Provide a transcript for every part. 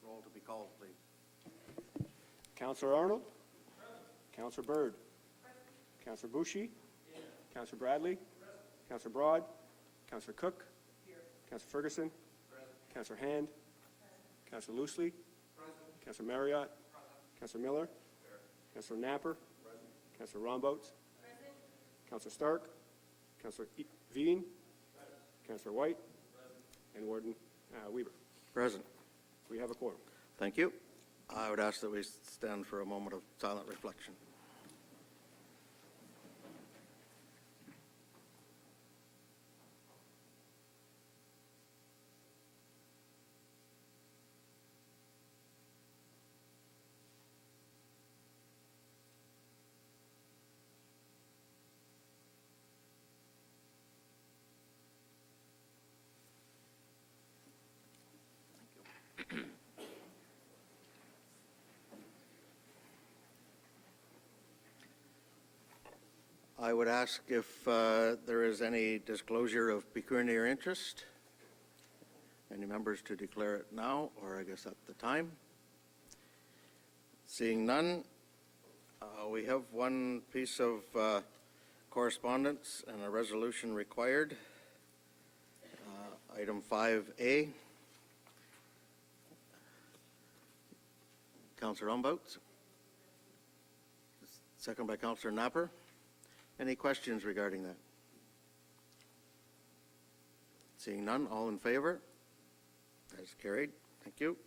Roll to be called, please. Councillor Arnold? Councillor Bird? Councillor Boucher? Councillor Bradley? Councillor Broad? Councillor Cook? Councillor Ferguson? Councillor Hand? Councillor Loosely? Councillor Marriott? Councillor Miller? Councillor Napper? Councillor Rombout? Councillor Stark? Councillor Veen? Councillor White? And Warden Weber. Present. We have a quorum. Thank you. I would ask that we stand for a moment of silent reflection. I would ask if there is any disclosure of pecuniary interest. Any members to declare it now, or I guess at the time? Seeing none, we have one piece of correspondence and a resolution required. Item 5A. Councillor Rombout. Second by Councillor Napper. Any questions regarding that? Seeing none, all in favor? That is carried. Thank you.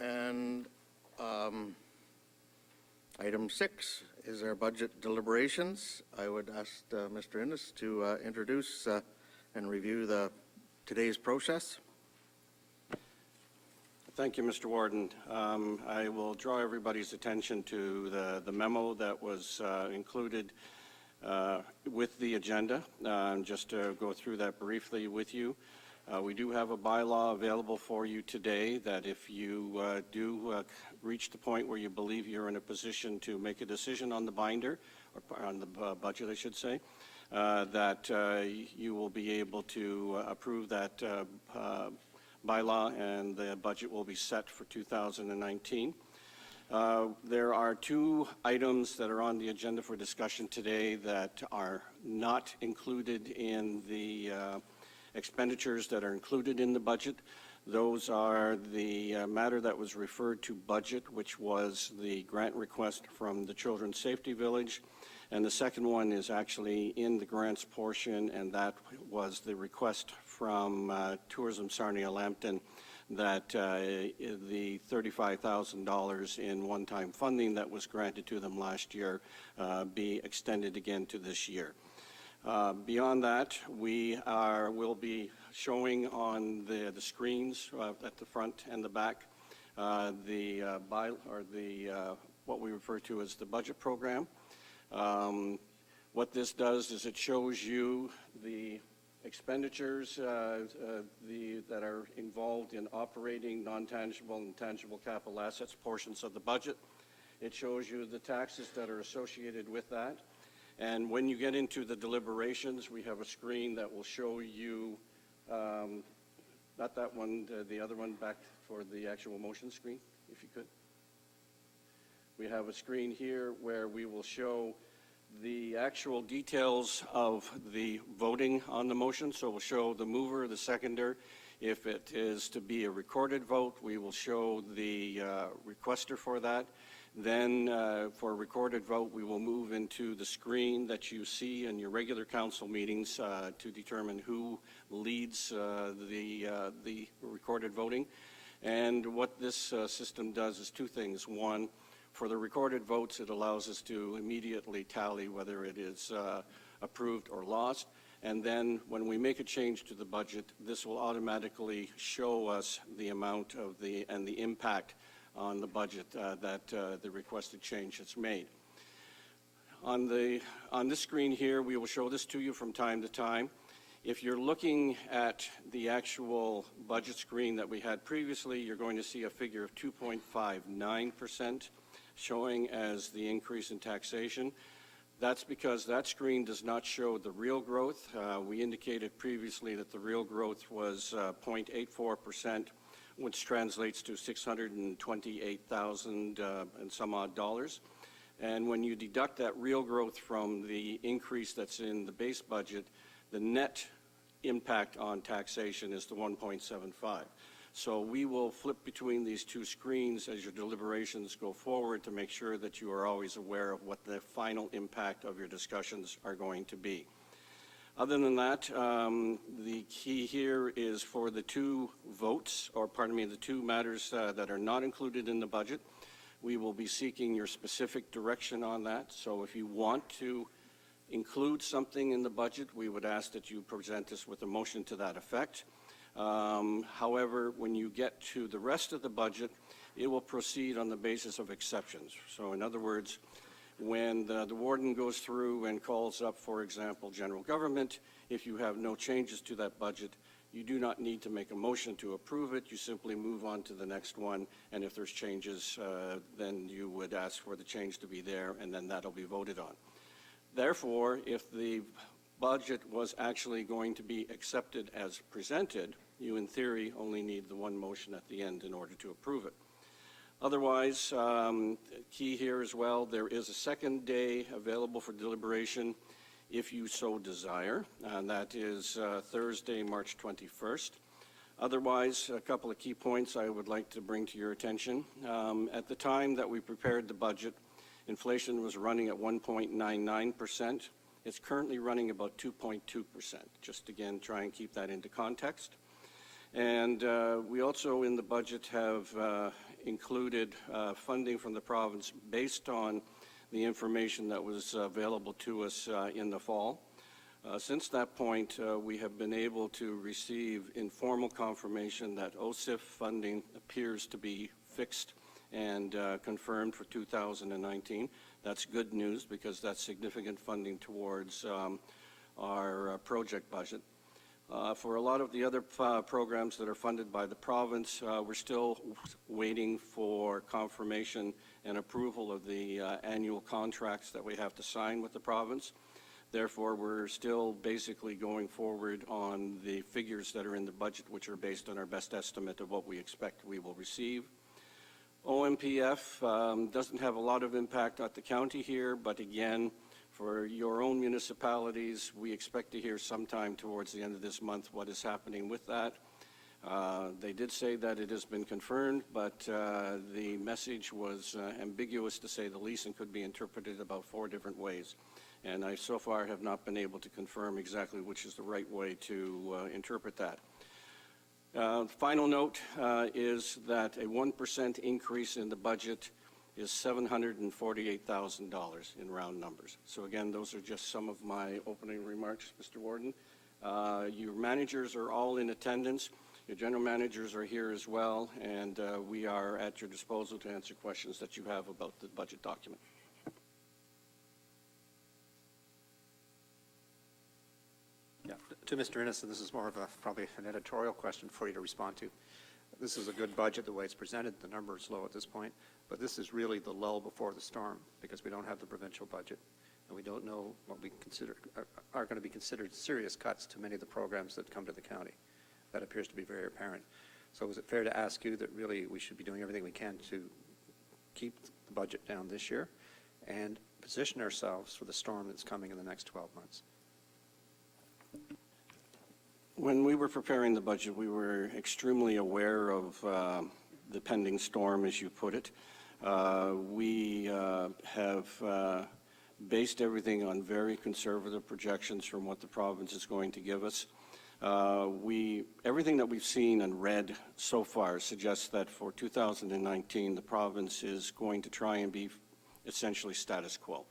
And item 6 is our budget deliberations. I would ask Mr. Innes to introduce and review today's process. Thank you, Mr. Warden. I will draw everybody's attention to the memo that was included with the agenda, just to go through that briefly with you. We do have a bylaw available for you today that if you do reach the point where you believe you're in a position to make a decision on the binder, or on the budget, I should say, that you will be able to approve that bylaw, and the budget will be set for 2019. There are two items that are on the agenda for discussion today that are not included in the expenditures that are included in the budget. Those are the matter that was referred to budget, which was the grant request from the Children's Safety Village. And the second one is actually in the grants portion, and that was the request from Tourism Sarnia Lambton that the $35,000 in one-time funding that was granted to them last year be extended again to this year. Beyond that, we will be showing on the screens at the front and the back what we refer to as the budget program. What this does is it shows you the expenditures that are involved in operating non-tangible and tangible capital assets portions of the budget. It shows you the taxes that are associated with that. And when you get into the deliberations, we have a screen that will show you, not that one, the other one back for the actual motion screen, if you could. We have a screen here where we will show the actual details of the voting on the motion. So we'll show the mover, the seconder. If it is to be a recorded vote, we will show the requester for that. Then for a recorded vote, we will move into the screen that you see in your regular council meetings to determine who leads the recorded voting. And what this system does is two things. One, for the recorded votes, it allows us to immediately tally whether it is approved or lost. And then when we make a change to the budget, this will automatically show us the amount of the impact on the budget that the requested change has made. On this screen here, we will show this to you from time to time. If you're looking at the actual budget screen that we had previously, you're going to see a figure of 2.59%. Showing as the increase in taxation. That's because that screen does not show the real growth. We indicated previously that the real growth was 0.84%, which translates to $628,000 and some odd dollars. And when you deduct that real growth from the increase that's in the base budget, the net impact on taxation is the 1.75. So we will flip between these two screens as your deliberations go forward to make sure that you are always aware of what the final impact of your discussions are going to be. Other than that, the key here is for the two votes, or pardon me, the two matters that are not included in the budget. We will be seeking your specific direction on that. So if you want to include something in the budget, we would ask that you present us with a motion to that effect. However, when you get to the rest of the budget, it will proceed on the basis of exceptions. So in other words, when the warden goes through and calls up, for example, general government, if you have no changes to that budget, you do not need to make a motion to approve it. You simply move on to the next one, and if there's changes, then you would ask for the change to be there, and then that'll be voted on. Therefore, if the budget was actually going to be accepted as presented, you in theory only need the one motion at the end in order to approve it. Otherwise, key here as well, there is a second day available for deliberation if you so desire, and that is Thursday, March 21st. Otherwise, a couple of key points I would like to bring to your attention. At the time that we prepared the budget, inflation was running at 1.99%. It's currently running about 2.2%. Just again, try and keep that into context. And we also in the budget have included funding from the province based on the information that was available to us in the fall. Since that point, we have been able to receive informal confirmation that OSIF funding appears to be fixed and confirmed for 2019. That's good news because that's significant funding towards our project budget. For a lot of the other programs that are funded by the province, we're still waiting for confirmation and approval of the annual contracts that we have to sign with the province. Therefore, we're still basically going forward on the figures that are in the budget, which are based on our best estimate of what we expect we will receive. OMPF doesn't have a lot of impact at the county here, but again, for your own municipalities, we expect to hear sometime towards the end of this month what is happening with that. They did say that it has been confirmed, but the message was ambiguous to say the least and could be interpreted about 4 different ways. And I so far have not been able to confirm exactly which is the right way to interpret that. Final note is that a 1% increase in the budget is $748,000 in round numbers. So again, those are just some of my opening remarks, Mr. Warden. Your managers are all in attendance. Your general managers are here as well, and we are at your disposal to answer questions that you have about the budget document. Yeah, to Mr. Innocent, this is more of probably an editorial question for you to respond to. This is a good budget the way it's presented. The number is low at this point, but this is really the lull before the storm because we don't have the provincial budget and we don't know what we consider are going to be considered serious cuts to many of the programs that come to the county. That appears to be very apparent. So is it fair to ask you that really we should be doing everything we can to keep the budget down this year and position ourselves for the storm that's coming in the next 12 months? When we were preparing the budget, we were extremely aware of the pending storm, as you put it. We have based everything on very conservative projections from what the province is going to give us. Everything that we've seen and read so far suggests that for 2019, the province is going to try and be essentially status quo.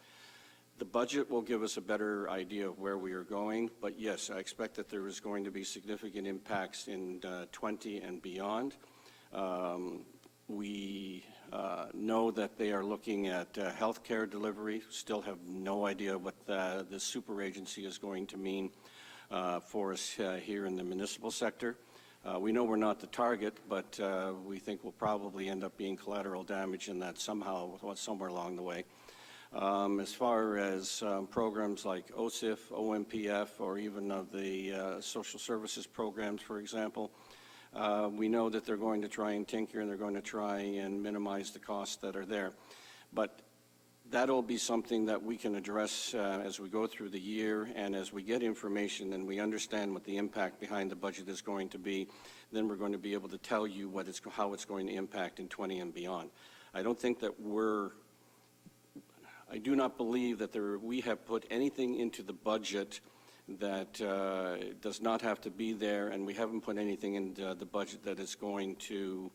The budget will give us a better idea of where we are going, but yes, I expect that there is going to be significant impacts in 20 and beyond. We know that they are looking at health care delivery, still have no idea what the super agency is going to mean for us here in the municipal sector. We know we're not the target, but we think we'll probably end up being collateral damage in that somehow, somewhere along the way. As far as programs like OSIF, OMPF, or even of the social services programs, for example, we know that they're going to try and tinker and they're going to try and minimize the costs that are there. But that'll be something that we can address as we go through the year, and as we get information and we understand what the impact behind the budget is going to be, then we're going to be able to tell you how it's going to impact in 20 and beyond. I don't think that I do not believe that we have put anything into the budget that does not have to be there, and we haven't put anything in the budget that is going to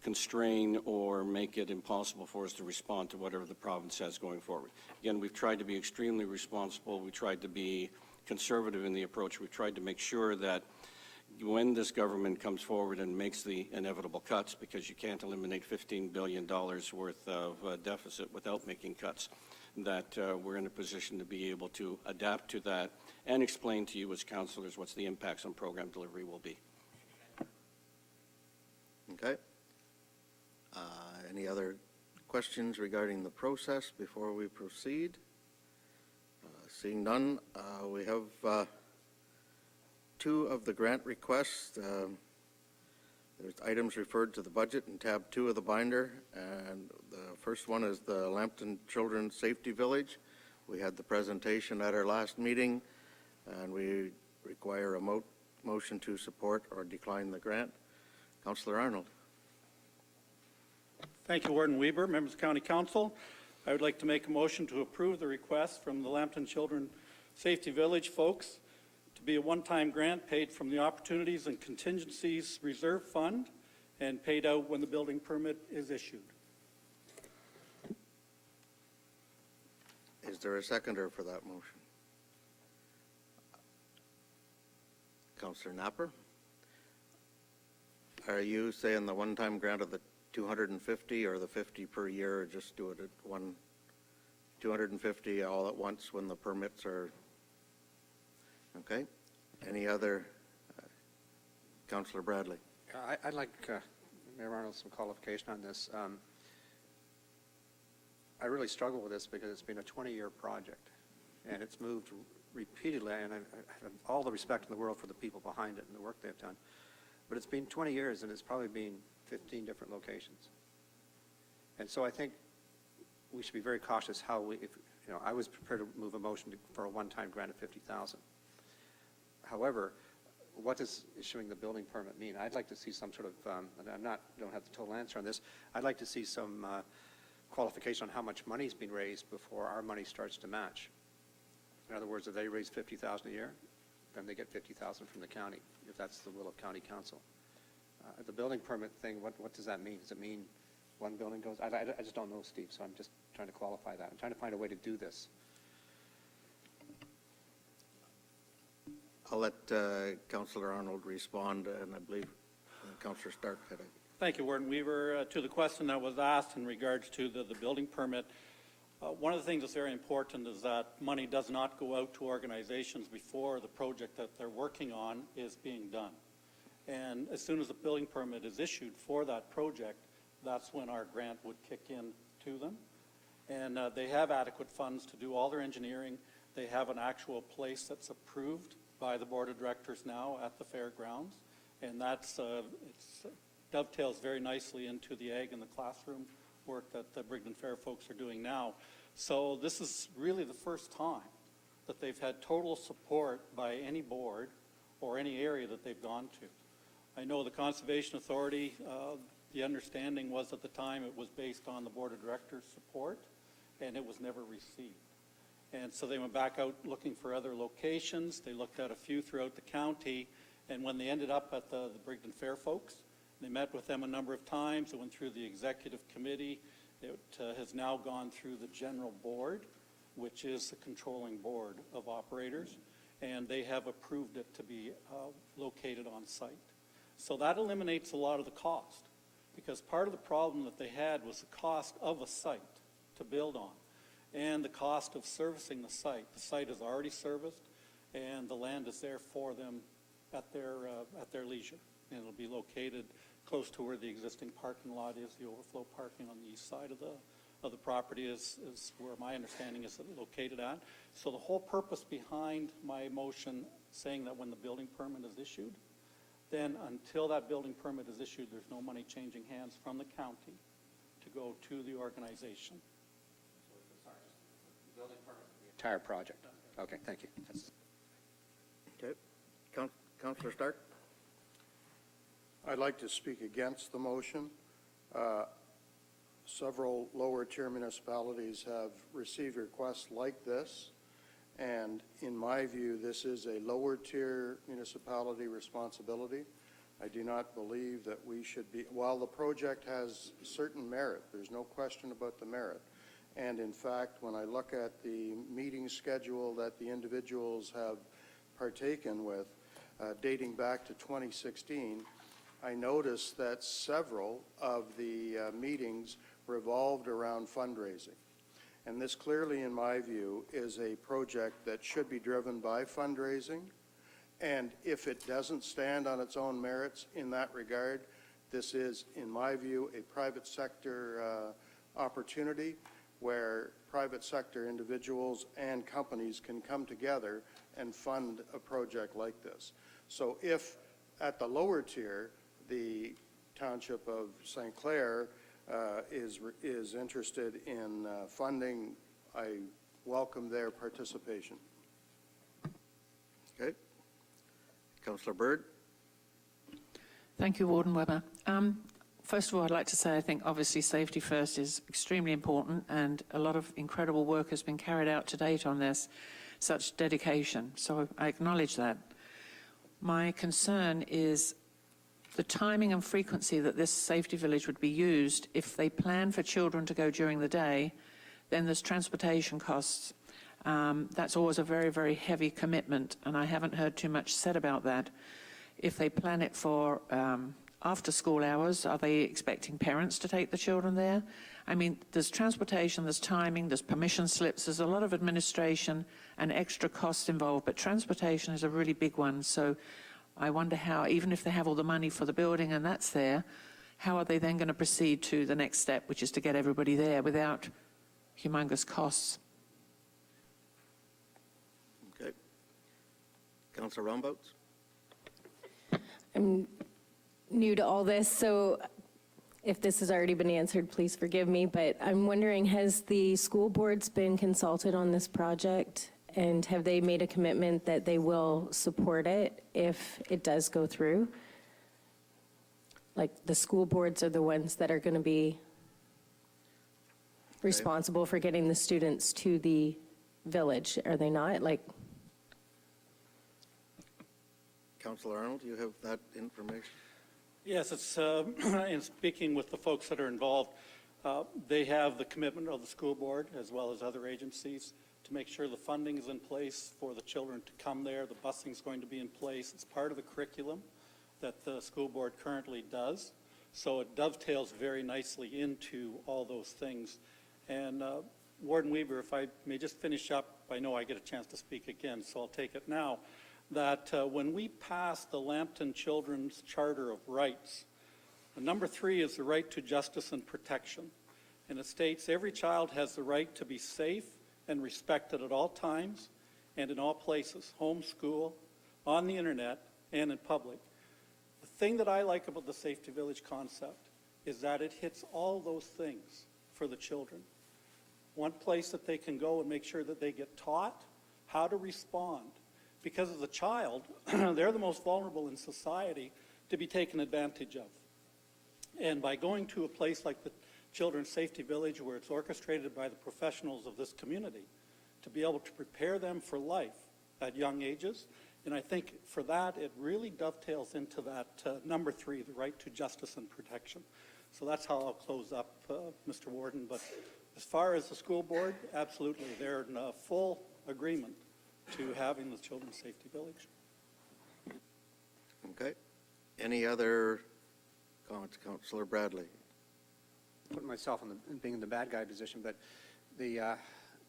constrain or make it impossible for us to respond to whatever the province has going forward. Again, we've tried to be extremely responsible. We tried to be conservative in the approach. We've tried to make sure that when this government comes forward and makes the inevitable cuts, because you can't eliminate $15 billion worth of deficit without making cuts, that we're in a position to be able to adapt to that and explain to you as councillors what the impacts on program delivery will be. Okay. Any other questions regarding the process before we proceed? Seeing none, we have two of the grant requests. There's items referred to the budget in tab 2 of the binder, and the first one is the Lambton Children's Safety Village. We had the presentation at our last meeting, and we require a motion to support or decline the grant. Councillor Arnold. Thank you, Warden Weber, members of County Council. I would like to make a motion to approve the request from the Lambton Children's Safety Village folks to be a one-time grant paid from the Opportunities and Contingencies Reserve Fund and paid out when the building permit is issued. Is there a seconder for that motion? Councillor Napper? Are you saying the one-time grant of the 250 or the 50 per year, or just do it at 250 all at once when the permits are, okay? Any other, Councillor Bradley? I'd like Mayor Arnold some qualification on this. I really struggle with this because it's been a 20-year project, and it's moved repeatedly, and I have all the respect in the world for the people behind it and the work they've done. But it's been 20 years, and it's probably been 15 different locations. And so I think we should be very cautious how I was prepared to move a motion for a one-time grant of $50,000. However, what does issuing the building permit mean? I'd like to see some sort of, and don't have the total answer on this, I'd like to see some qualification on how much money's been raised before our money starts to match. In other words, if they raise $50,000 a year, then they get $50,000 from the county, if that's the will of County Council. The building permit thing, what does that mean? Does it mean one building goes? I just don't know, Steve, so I'm just trying to qualify that. I'm trying to find a way to do this. I'll let Councillor Arnold respond, and I believe Councillor Stark had a... Thank you, Warden Weaver. To the question that was asked in regards to the building permit, one of the things that's very important is that money does not go out to organizations before the project that they're working on is being done. And as soon as the building permit is issued for that project, that's when our grant would kick in to them. And they have adequate funds to do all their engineering. They have an actual place that's approved by the Board of Directors now at the fairgrounds. And that's it dovetails very nicely into the ag and the classroom work that the Brigden Fair folks are doing now. So this is really the first time that they've had total support by any board or any area that they've gone to. I know the Conservation Authority, the understanding was at the time it was based on the Board of Directors' support, and it was never received. And so they went back out looking for other locations. They looked at a few throughout the county, and when they ended up at the Brigden Fair folks, they met with them a number of times. It went through the executive committee. It has now gone through the general board, which is the controlling board of operators, and they have approved it to be located on site. So that eliminates a lot of the cost, because part of the problem that they had was the cost of a site to build on and the cost of servicing the site. The site is already serviced, and the land is there for them at their leisure. And it'll be located close to where the existing parking lot is, the overflow parking on the east side of the property is where my understanding is located at. So the whole purpose behind my motion saying that when the building permit is issued, then until that building permit is issued, there's no money changing hands from the county to go to the organization. Building permit for the entire project. Okay, thank you. Okay. Councillor Stark? I'd like to speak against the motion. Several lower-tier municipalities have received requests like this, and in my view, this is a lower-tier municipality responsibility. I do not believe that we should be, while the project has certain merit, there's no question about the merit, and in fact, when I look at the meeting schedule that the individuals have partaken with, dating back to 2016, I noticed that several of the meetings revolved around fundraising. And this clearly, in my view, is a project that should be driven by fundraising. And if it doesn't stand on its own merits in that regard, this is, in my view, a private sector opportunity where private sector individuals and companies can come together and fund a project like this. So if at the lower tier, the Township of St. Clair is interested in funding, I welcome their participation. Okay. Councillor Byrd? Thank you, Warden Webber. First of all, I'd like to say I think obviously safety first is extremely important, and a lot of incredible work has been carried out to date on this, such dedication. So I acknowledge that. My concern is the timing and frequency that this safety village would be used. If they plan for children to go during the day, then there's transportation costs. That's always a very, very heavy commitment, and I haven't heard too much said about that. If they plan it for after school hours, are they expecting parents to take the children there? I mean, there's transportation, there's timing, there's permission slips, there's a lot of administration and extra costs involved, but transportation is a really big one. So I wonder how, even if they have all the money for the building and that's there, how are they then going to proceed to the next step, which is to get everybody there without humongous costs? Okay. Councillor Rombouts? I'm new to all this, so if this has already been answered, please forgive me, but I'm wondering, has the school boards been consulted on this project? And have they made a commitment that they will support it if it does go through? Like, the school boards are the ones that are going to be responsible for getting the students to the village, are they not? Like, Councillor Arnold, do you have that information? Yes, it's in speaking with the folks that are involved, they have the commitment of the school board as well as other agencies to make sure the funding is in place for the children to come there. The busing is going to be in place. It's part of the curriculum that the school board currently does. So it dovetails very nicely into all those things. And Warden Weaver, if I may just finish up, I know I get a chance to speak again, so I'll take it now, that when we passed the Lambton Children's Charter of Rights, number 3 is the right to justice and protection. And it states every child has the right to be safe and respected at all times and in all places, home, school, on the internet, and in public. The thing that I like about the Safety Village concept is that it hits all those things for the children. One place that they can go and make sure that they get taught how to respond. Because as a child, they're the most vulnerable in society to be taken advantage of. And by going to a place like the Children's Safety Village, where it's orchestrated by the professionals of this community, to be able to prepare them for life at young ages. And I think for that, it really dovetails into that number 3, the right to justice and protection. So that's how I'll close up, Mr. Warden. But as far as the school board, absolutely, they're in full agreement to having the Children's Safety Village. Okay. Any other comments? Councillor Bradley? Putting myself in being in the bad guy position, but the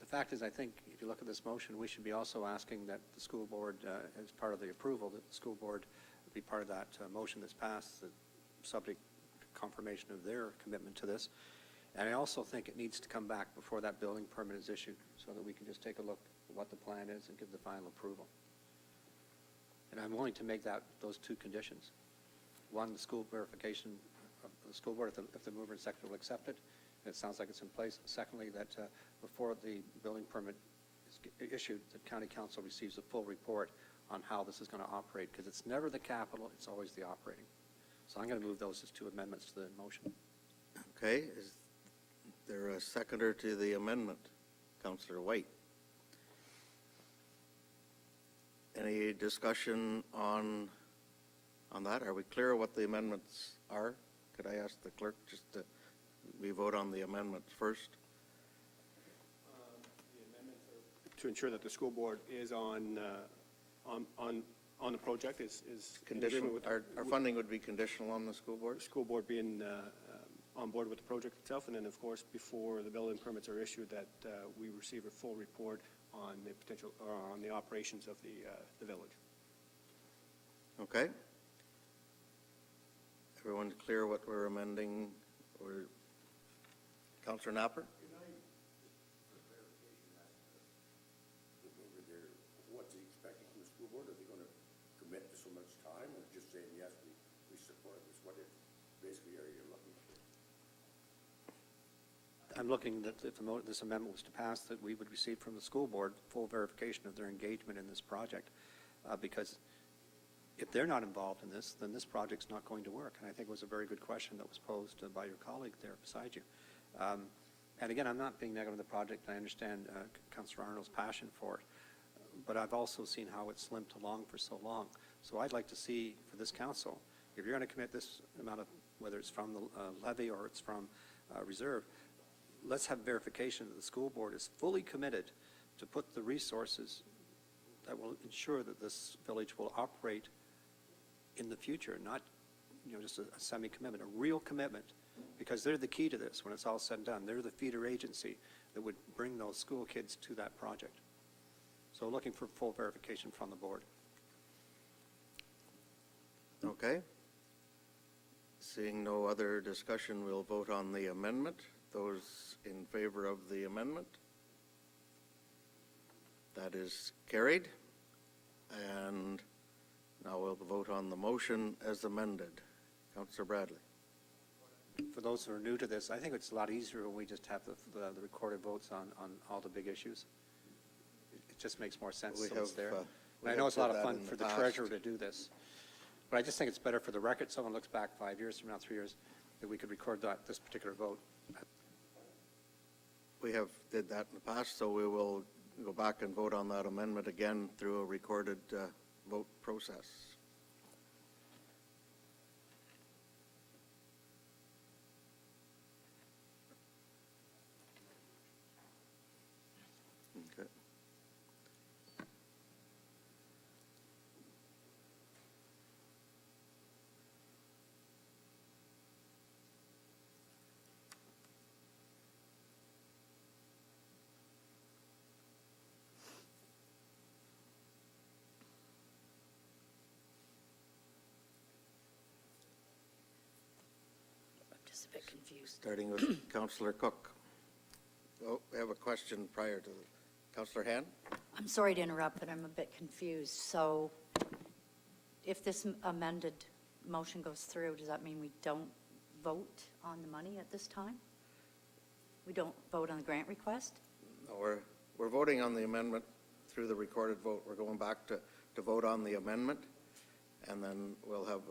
fact is, I think if you look at this motion, we should be also asking that the school board, as part of the approval, that the school board be part of that motion that's passed, subject to confirmation of their commitment to this. And I also think it needs to come back before that building permit is issued, so that we can just take a look at what the plan is and give the final approval. And I'm willing to make those two conditions. One, the school verification of the school board, if the mover and seconder will accept it, and it sounds like it's in place. Secondly, that before the building permit is issued, the county council receives a full report on how this is going to operate, because it's never the capital, it's always the operating. So I'm going to move those as two amendments to the motion. Okay, is there a seconder to the amendment? Councillor White. Any discussion on that? Are we clear what the amendments are? Could I ask the clerk just to, we vote on the amendments first? The amendments are to ensure that the school board is on the project, is in Conditional, agreement with our funding would be conditional on the school board? the school board being on board with the project itself, and then, of course, before the building permits are issued, that we receive a full report on the potential, or on the operations of the village. Okay. Everyone clear what we're amending? Or Councillor Napper? What's he expecting from the school board? Are they going to commit to so much time, or just saying, yes, we support this? What it basically are you looking for? I'm looking that if this amendment was to pass, that we would receive from the school board full verification of their engagement in this project, because if they're not involved in this, then this project's not going to work. And I think it was a very good question that was posed by your colleague there beside you. And again, I'm not being negative of the project. I understand Councillor Arnold's passion for it, but I've also seen how it's limped along for so long. So I'd like to see for this council, if you're going to commit this amount of, whether it's from the levy or it's from reserve, let's have verification that the school board is fully committed to put the resources that will ensure that this village will operate in the future, not, just a semi-commitment, a real commitment, because they're the key to this when it's all said and done. They're the feeder agency that would bring those school kids to that project. So looking for full verification from the board. Okay. Seeing no other discussion, we'll vote on the amendment. Those in favor of the amendment? That is carried. And now we'll vote on the motion as amended. Councillor Bradley. For those who are new to this, I think it's a lot easier when we just have the recorded votes on all the big issues. It just makes more sense so it's there. And I know it's a lot of fun for the treasurer to do this, but I just think it's better for the record. Someone looks back 5 years from now, 3 years, that we could record this particular vote. We have did that in the past, so we will go back and vote on that amendment again through a recorded vote process. Okay. A bit confused. Starting with Councillor Cook. Oh, we have a question prior to Councillor Han. I'm sorry to interrupt, but I'm a bit confused. So if this amended motion goes through, does that mean we don't vote on the money at this time? We don't vote on the grant request? No, we're voting on the amendment through the recorded vote. We're going back to vote on the amendment, and then we'll have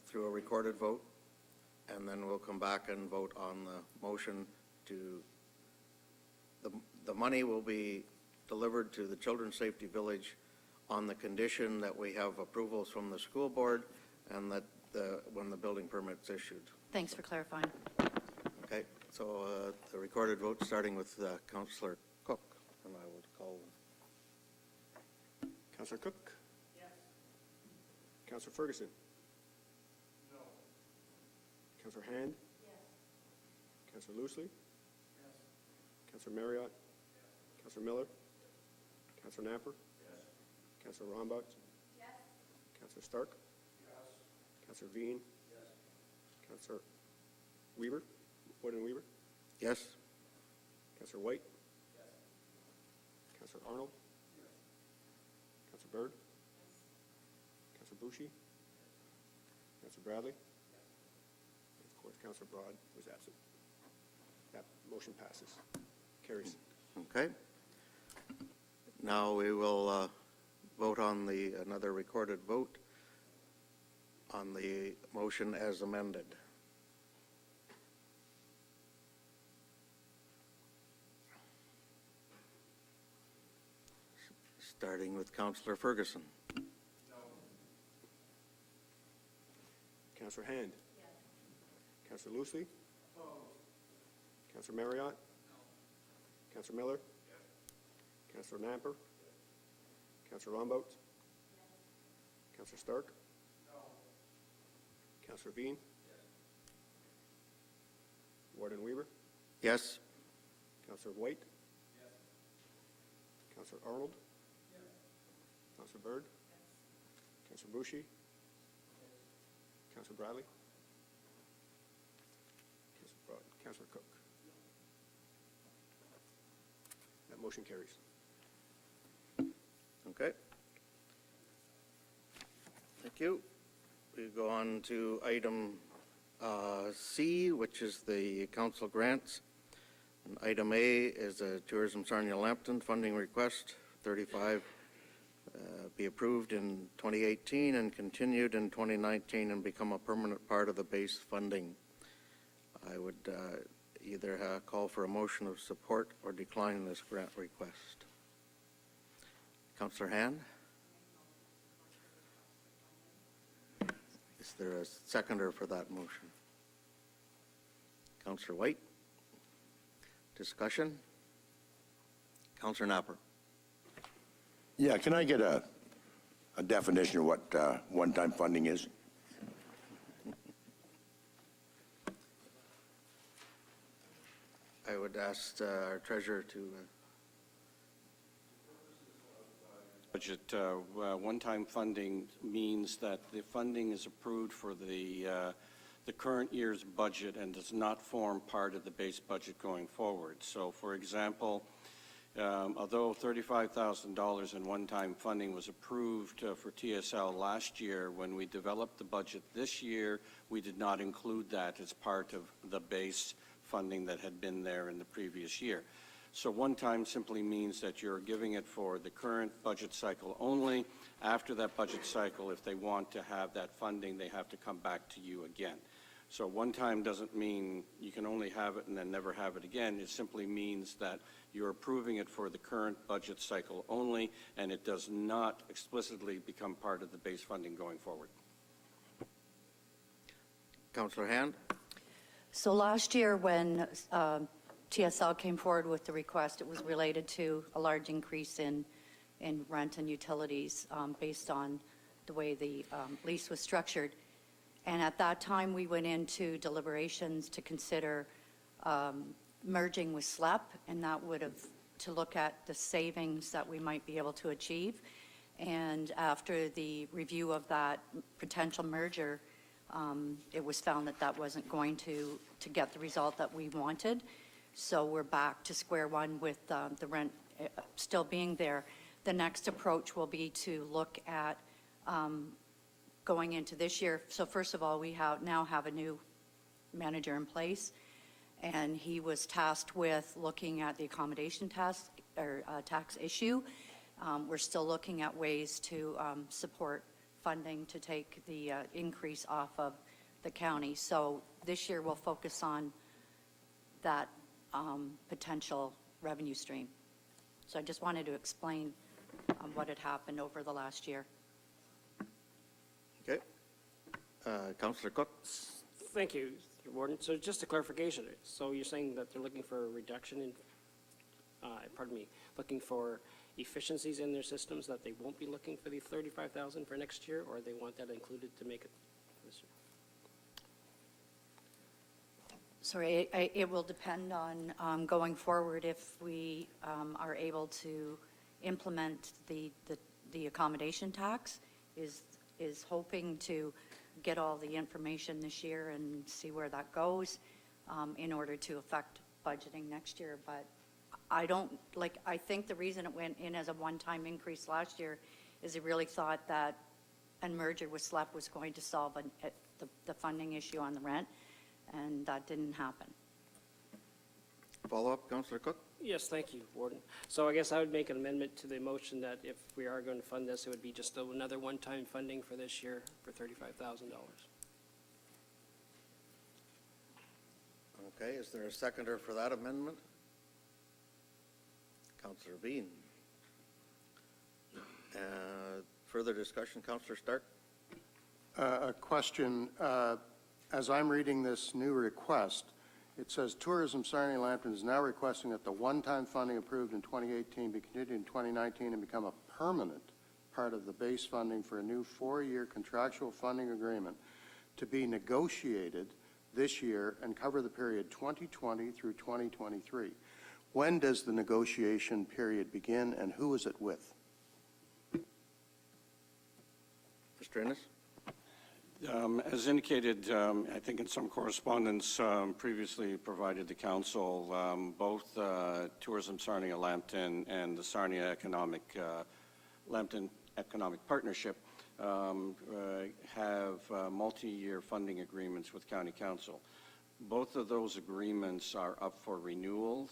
through a recorded vote, and then we'll come back and vote on the motion to, the money will be delivered to the Children's Safety Village on the condition that we have approvals from the school board and that when the building permit's issued. Thanks for clarifying. Okay, so the recorded vote starting with Councillor Cook, and I would call. Councillor Cook? Yes. Councillor Ferguson? No. Councillor Hand? Yes. Councillor Loosley? Yes. Councillor Marriott? Yes. Councillor Miller? Yes. Councillor Napper? Yes. Councillor Rombach? Yes. Councillor Stark? Yes. Councillor Veen? Yes. Councillor Weaver? Wood and Weaver? Yes? Councillor White? Councillor Arnold? Councillor Byrd? Councillor Bushy? Councillor Bradley? And of course, Councillor Broad was absent. That motion passes. Carries. Okay. Now we will vote on another recorded vote on the motion as amended. Starting with Councillor Ferguson. Councillor Hand? Councillor Loosely? Councillor Marriott? Councillor Miller? Councillor Namper? Councillor Rombout? Councillor Stark? Councillor Bean? Warden Weaver? Yes? Councillor White? Councillor Arnold? Councillor Byrd? Councillor Bushy? Councillor Bradley? Councillor Broad? Councillor Cook? That motion carries. Okay. Thank you. We go on to item C, which is the council grants. And item A is a Tourism Sarnia Lambton funding request, 35, be approved in 2018 and continued in 2019 and become a permanent part of the base funding. I would either call for a motion of support or decline this grant request. Councillor Hand? Is there a seconder for that motion? Councillor White? Discussion? Councillor Napper? Yeah, can I get a definition of what one-time funding is? I would ask our treasurer to... Budget one-time funding means that the funding is approved for the current year's budget and does not form part of the base budget going forward. So, for example, although $35,000 in one-time funding was approved for TSL last year, when we developed the budget this year, we did not include that as part of the base funding that had been there in the previous year. So one-time simply means that you're giving it for the current budget cycle only. After that budget cycle, if they want to have that funding, they have to come back to you again. So one-time doesn't mean you can only have it and then never have it again. It simply means that you're approving it for the current budget cycle only, and it does not explicitly become part of the base funding going forward. Councillor Hand? So last year when TSL came forward with the request, it was related to a large increase in rent and utilities based on the way the lease was structured. And at that time, we went into deliberations to consider merging with SLEP, and that would have to look at the savings that we might be able to achieve. And after the review of that potential merger, it was found that that wasn't going to get the result that we wanted. So we're back to square one with the rent still being there. The next approach will be to look at going into this year. So first of all, we now have a new manager in place, and he was tasked with looking at the accommodation tax issue. We're still looking at ways to support funding to take the increase off of the county. So this year we'll focus on that potential revenue stream. So I just wanted to explain what had happened over the last year. Okay. Councillor Cook? Thank you, Mr. Warden. So just a clarification. So you're saying that they're looking for a reduction in, looking for efficiencies in their systems, that they won't be looking for the $35,000 for next year, or they want that included to make it this year? Sorry, it will depend on going forward if we are able to implement the accommodation tax. Is hoping to get all the information this year and see where that goes in order to affect budgeting next year, but I don't, like, I think the reason it went in as a one-time increase last year is they really thought that a merger with SLEP was going to solve the funding issue on the rent, and that didn't happen. Follow-up, Councillor Cook? Yes, thank you, Warden. So I guess I would make an amendment to the motion that if we are going to fund this, it would be just another one-time funding for this year for $35,000. Okay, is there a seconder for that amendment? Councillor Bean. Further discussion, Councillor Stark? A question. As I'm reading this new request, it says Tourism Sarnia Lambton is now requesting that the one-time funding approved in 2018 be continued in 2019 and become a permanent part of the base funding for a new 4-year contractual funding agreement to be negotiated this year and cover the period 2020 through 2023. When does the negotiation period begin, and who is it with? Mr. Innes? As indicated, I think in some correspondence previously provided the council, both Tourism Sarnia Lambton and the Sarnia Lambton Economic Partnership have multi-year funding agreements with County Council. Both of those agreements are up for renewal.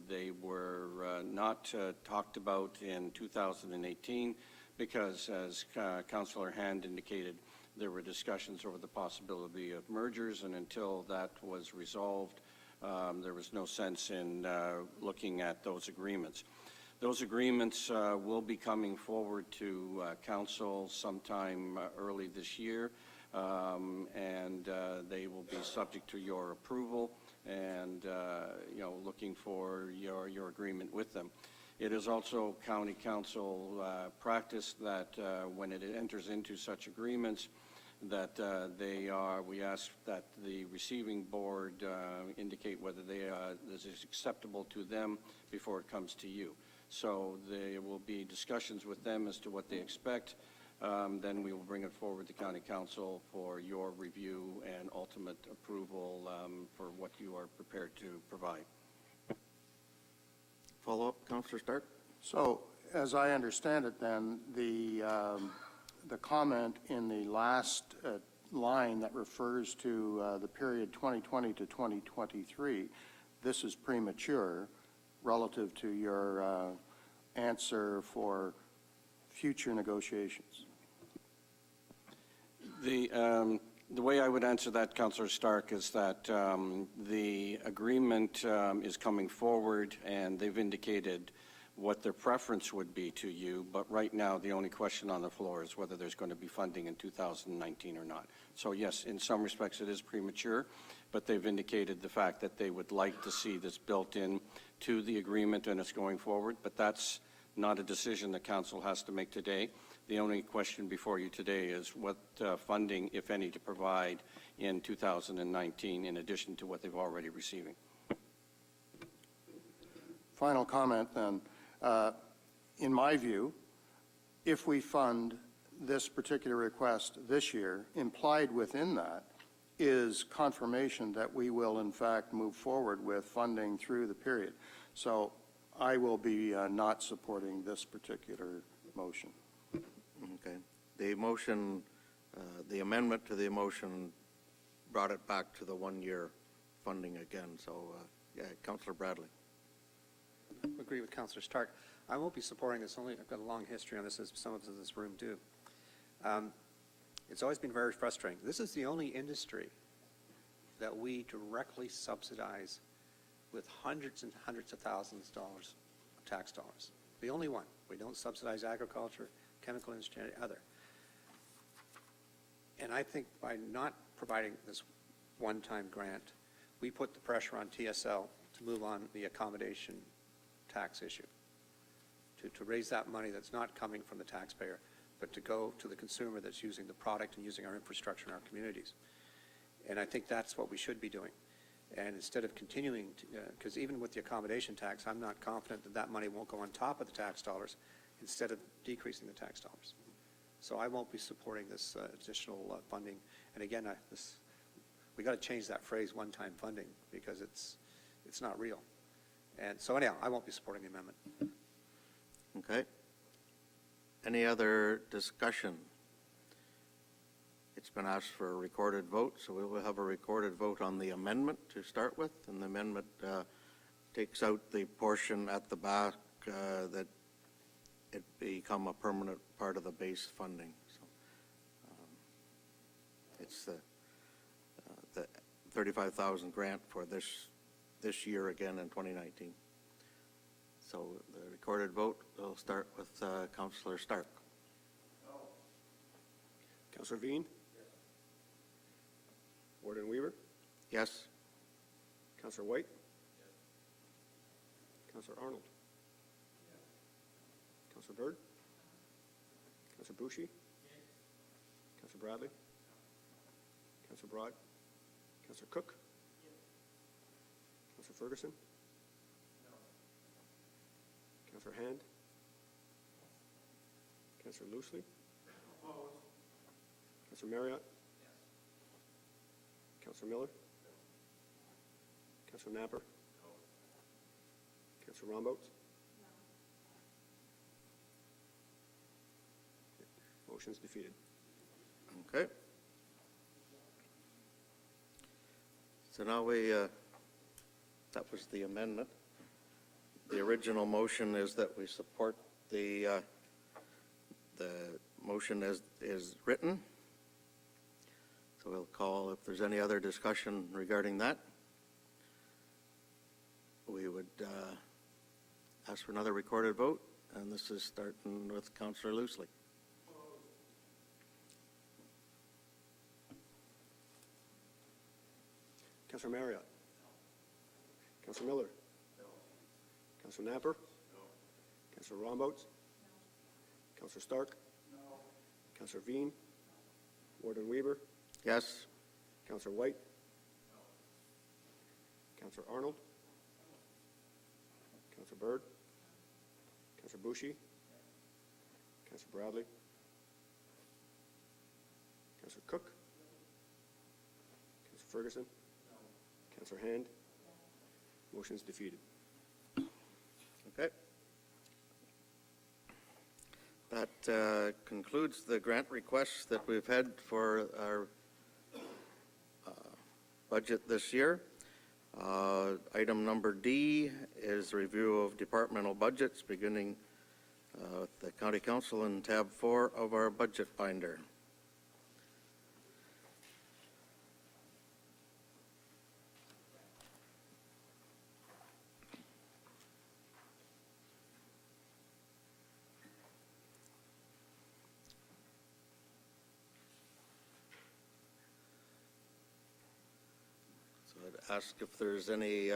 They were not talked about in 2018 because, as Councillor Hand indicated, there were discussions over the possibility of mergers, and until that was resolved, there was no sense in looking at those agreements. Those agreements will be coming forward to Council sometime early this year, and they will be subject to your approval and, looking for your agreement with them. It is also County Council practice that when it enters into such agreements, that we ask that the receiving board indicate whether this is acceptable to them before it comes to you. So there will be discussions with them as to what they expect. Then we will bring it forward to County Council for your review and ultimate approval for what you are prepared to provide. Follow-up, Councillor Stark? So, as I understand it then, the comment in the last line that refers to the period 2020 to 2023, this is premature relative to your answer for future negotiations. The way I would answer that, Councillor Stark, is that the agreement is coming forward, and they've indicated what their preference would be to you, but right now the only question on the floor is whether there's going to be funding in 2019 or not. So yes, in some respects it is premature, but they've indicated the fact that they would like to see this built in to the agreement and it's going forward, but that's not a decision the council has to make today. The only question before you today is what funding, if any, to provide in 2019 in addition to what they've already receiving. Final comment then. In my view, if we fund this particular request this year, implied within that is confirmation that we will in fact move forward with funding through the period. So I will be not supporting this particular motion. Okay. The motion, the amendment to the motion brought it back to the one-year funding again. So, Councillor Bradley. I agree with Councillor Stark. I won't be supporting this. I've got a long history on this, as some of us in this room do. It's always been very frustrating. This is the only industry that we directly subsidize with hundreds and hundreds of thousands of dollars of tax dollars. The only one. We don't subsidize agriculture, chemical industry, any other. And I think by not providing this one-time grant, we put the pressure on TSL to move on the accommodation tax issue, to raise that money that's not coming from the taxpayer, but to go to the consumer that's using the product and using our infrastructure in our communities. And I think that's what we should be doing. And instead of continuing, because even with the accommodation tax, I'm not confident that that money won't go on top of the tax dollars instead of decreasing the tax dollars. So I won't be supporting this additional funding. And again, we got to change that phrase, one-time funding, because it's not real. And so anyhow, I won't be supporting the amendment. Okay. Any other discussion? It's been asked for a recorded vote, so we will have a recorded vote on the amendment to start with, and the amendment takes out the portion at the back that it become a permanent part of the base funding. So it's the 35,000 grant for this year again in 2019. So the recorded vote will start with Councillor Stark. Councillor Veen? Warden Weaver? Yes? Councillor White? Councillor Arnold? Councillor Bird? Councillor Boucher? Councillor Bradley? Councillor Broad? Councillor Cook? Councillor Ferguson? Councillor Hand? Councillor Loosely? Councillor Marriott? Councillor Miller? Councillor Napper? Councillor Rombout? Motion's defeated. Okay. So now that was the amendment. The original motion is that we support the motion as is written. So we'll call if there's any other discussion regarding that. We would ask for another recorded vote, and this is starting with Councillor Loosely. Councillor Marriott? Councillor Miller? Councillor Napper? Councillor Rombout? Councillor Stark? Councillor Veen? Warden Weaver? Yes? Councillor White? Councillor Arnold? Councillor Bird? Councillor Boucher? Councillor Bradley? Councillor Cook? Councillor Ferguson? Councillor Hand? Motion's defeated. Okay. That concludes the grant requests that we've had for our budget this year. Item number D is review of departmental budgets, beginning with the County Council in tab 4 of our budget binder. Ask if there's any,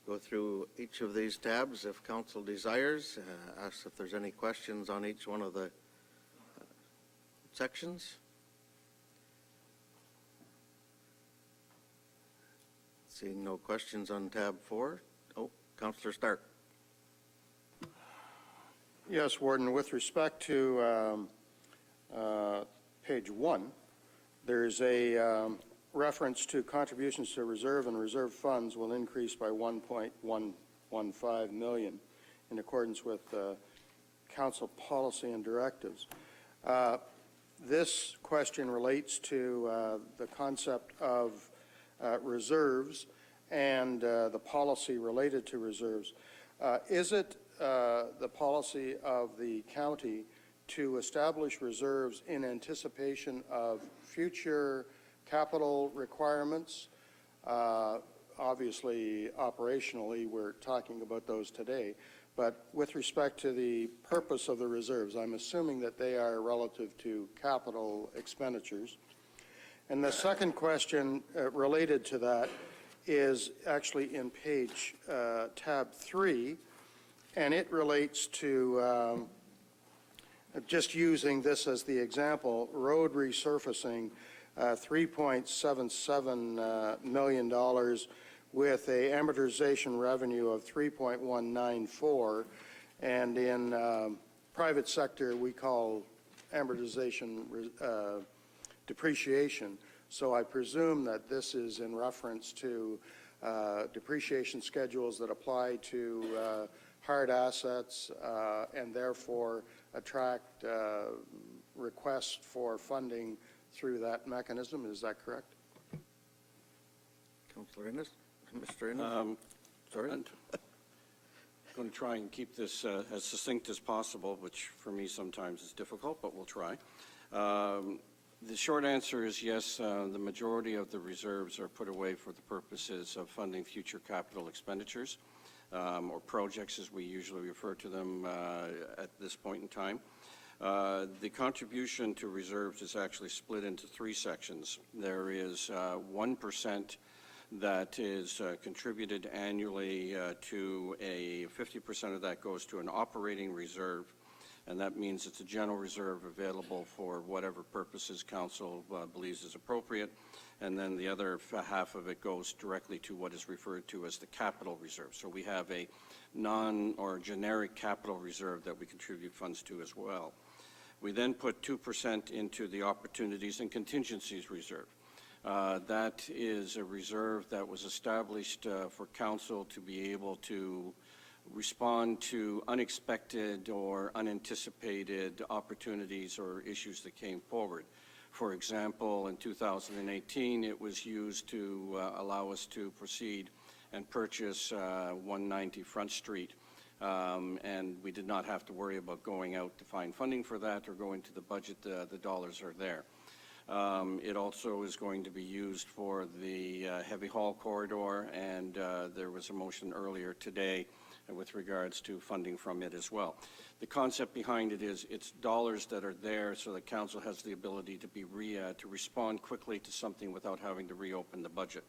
go through each of these tabs if council desires. Ask if there's any questions on each one of the sections. Seeing no questions on tab 4. Oh, Councillor Stark. Yes, Warden, with respect to page 1, there's a reference to contributions to reserve and reserve funds will increase by 1.115 million in accordance with council policy and directives. This question relates to the concept of reserves and the policy related to reserves. Is it the policy of the county to establish reserves in anticipation of future capital requirements? Obviously, operationally, we're talking about those today. But with respect to the purpose of the reserves, I'm assuming that they are relative to capital expenditures. And the second question related to that is actually in page tab 3, and it relates to, just using this as the example, road resurfacing, $3.77 million with a amortization revenue of 3.194, and in private sector we call amortization depreciation. So I presume that this is in reference to depreciation schedules that apply to hard assets and therefore attract requests for funding through that mechanism. Is that correct? Councillor Innes? Mr. Innes? Sorry? I'm going to try and keep this as succinct as possible, which for me sometimes is difficult, but we'll try. The short answer is yes, the majority of the reserves are put away for the purposes of funding future capital expenditures, or projects as we usually refer to them at this point in time. The contribution to reserves is actually split into three sections. There is 1% that is contributed annually to 50% of that goes to an operating reserve, and that means it's a general reserve available for whatever purposes council believes is appropriate, and then the other half of it goes directly to what is referred to as the capital reserve. So we have a or generic capital reserve that we contribute funds to as well. We then put 2% into the opportunities and contingencies reserve. That is a reserve that was established for council to be able to respond to unexpected or unanticipated opportunities or issues that came forward. For example, in 2018, it was used to allow us to proceed and purchase 190 Front Street. And we did not have to worry about going out to find funding for that or going to the budget. The dollars are there. It also is going to be used for the heavy haul corridor, and there was a motion earlier today with regards to funding from it as well. The concept behind it is it's dollars that are there so that council has the ability to to respond quickly to something without having to reopen the budget.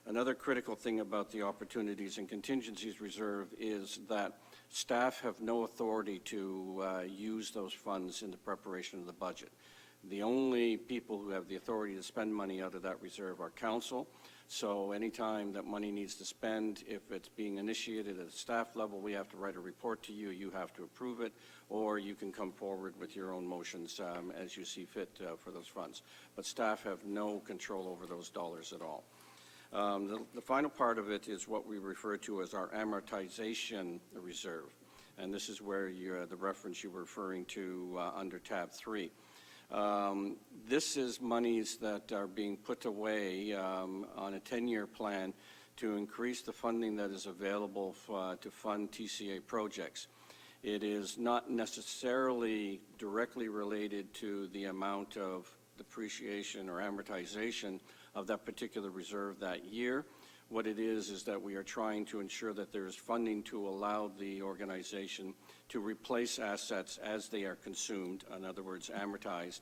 Another critical thing about the opportunities and contingencies reserve is that staff have no authority to use those funds in the preparation of the budget. The only people who have the authority to spend money out of that reserve are council. So anytime that money needs to spend, if it's being initiated at a staff level, we have to write a report to you, you have to approve it, or you can come forward with your own motions as you see fit for those funds. But staff have no control over those dollars at all. The final part of it is what we refer to as our amortization reserve. And this is where the reference you were referring to under tab 3. This is monies that are being put away on a 10-year plan to increase the funding that is available to fund TCA projects. It is not necessarily directly related to the amount of depreciation or amortization of that particular reserve that year. What it is that we are trying to ensure that there is funding to allow the organization to replace assets as they are consumed, in other words, amortized,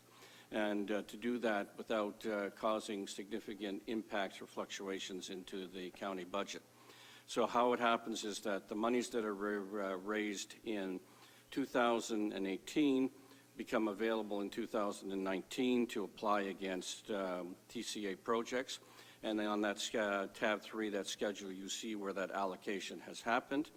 and to do that without causing significant impacts or fluctuations into the county budget. So how it happens is that the monies that are raised in 2018 become available in 2019 to apply against TCA projects. And then on that tab 3, that schedule, you see where that allocation has happened.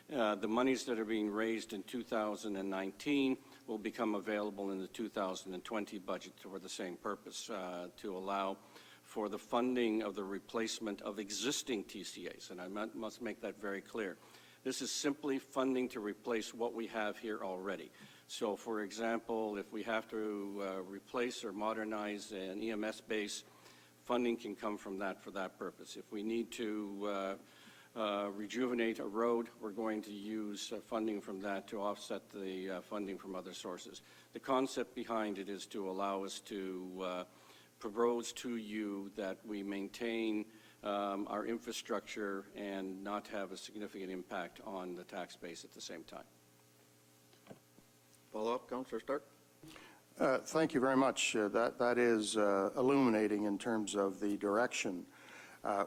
The monies that are being raised in 2019 will become available in the 2020 budget for the same purpose, to allow for the funding of the replacement of existing TCAs. And I must make that very clear. This is simply funding to replace what we have here already. So, for example, if we have to replace or modernize an EMS base, funding can come from that for that purpose. If we need to rejuvenate a road, we're going to use funding from that to offset the funding from other sources. The concept behind it is to allow us to propose to you that we maintain our infrastructure and not have a significant impact on the tax base at the same time. Follow-up, Councillor Stark? Thank you very much. That is illuminating in terms of the direction,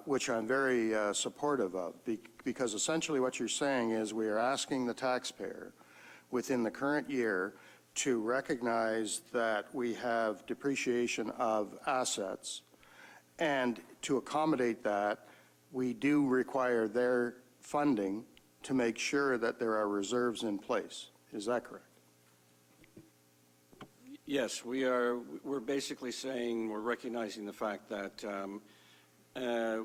which I'm very supportive of, because essentially what you're saying is we are asking the taxpayer within the current year to recognize that we have depreciation of assets, and to accommodate that, we do require their funding to make sure that there are reserves in place. Is that correct? Yes, we're basically saying we're recognizing the fact that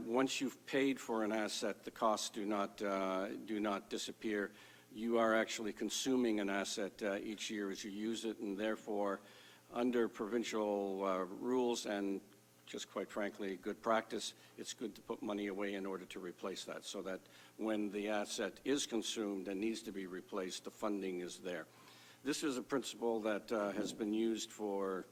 once you've paid for an asset, the costs do not disappear. You are actually consuming an asset each year as you use it, and therefore, under provincial rules and just quite frankly, good practice, it's good to put money away in order to replace that, so that when the asset is consumed and needs to be replaced, the funding is there. This is a principle that has been used for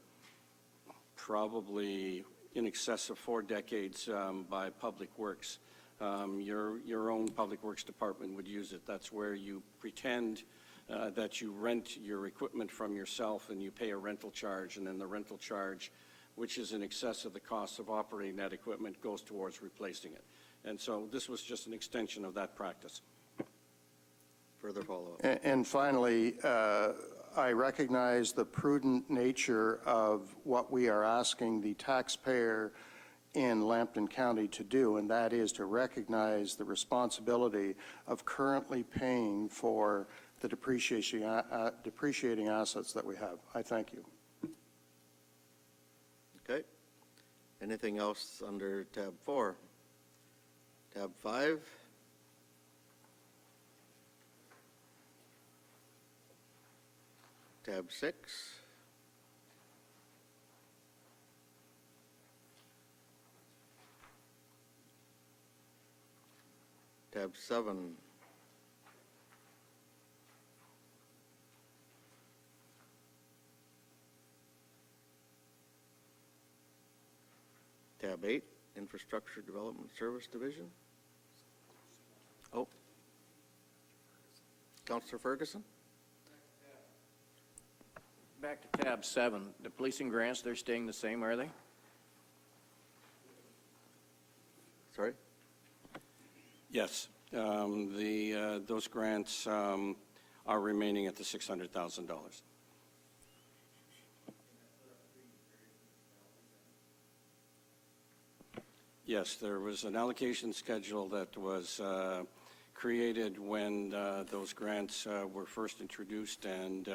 probably in excess of 4 decades by Public Works. Your own Public Works department would use it. That's where you pretend that you rent your equipment from yourself and you pay a rental charge, and then the rental charge, which is in excess of the cost of operating that equipment, goes towards replacing it. And so this was just an extension of that practice. Further follow-up. And finally, I recognize the prudent nature of what we are asking the taxpayer in Lambton County to do, and that is to recognize the responsibility of currently paying for the depreciating assets that we have. I thank you. Okay. Anything else under tab 4? Tab 5? Tab 6? Tab 7? Tab 8, Infrastructure Development Service Division. Oh. Councillor Ferguson? Back to tab 7, the policing grants, they're staying the same, are they? Sorry? Yes, those grants are remaining at the $600,000. Yes, there was an allocation schedule that was created when those grants were first introduced, and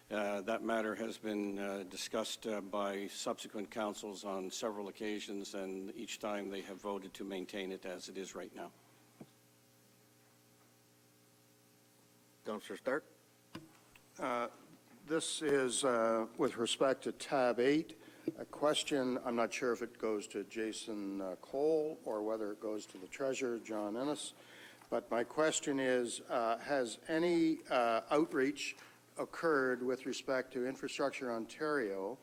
that matter has been discussed by subsequent councils on several occasions, and each time they have voted to maintain it as it is right now. Councillor Stark? This is with respect to tab 8, a question. I'm not sure if it goes to Jason Cole or whether it goes to the treasurer, John Ennis, but my question is, has any outreach occurred with respect to Infrastructure Ontario?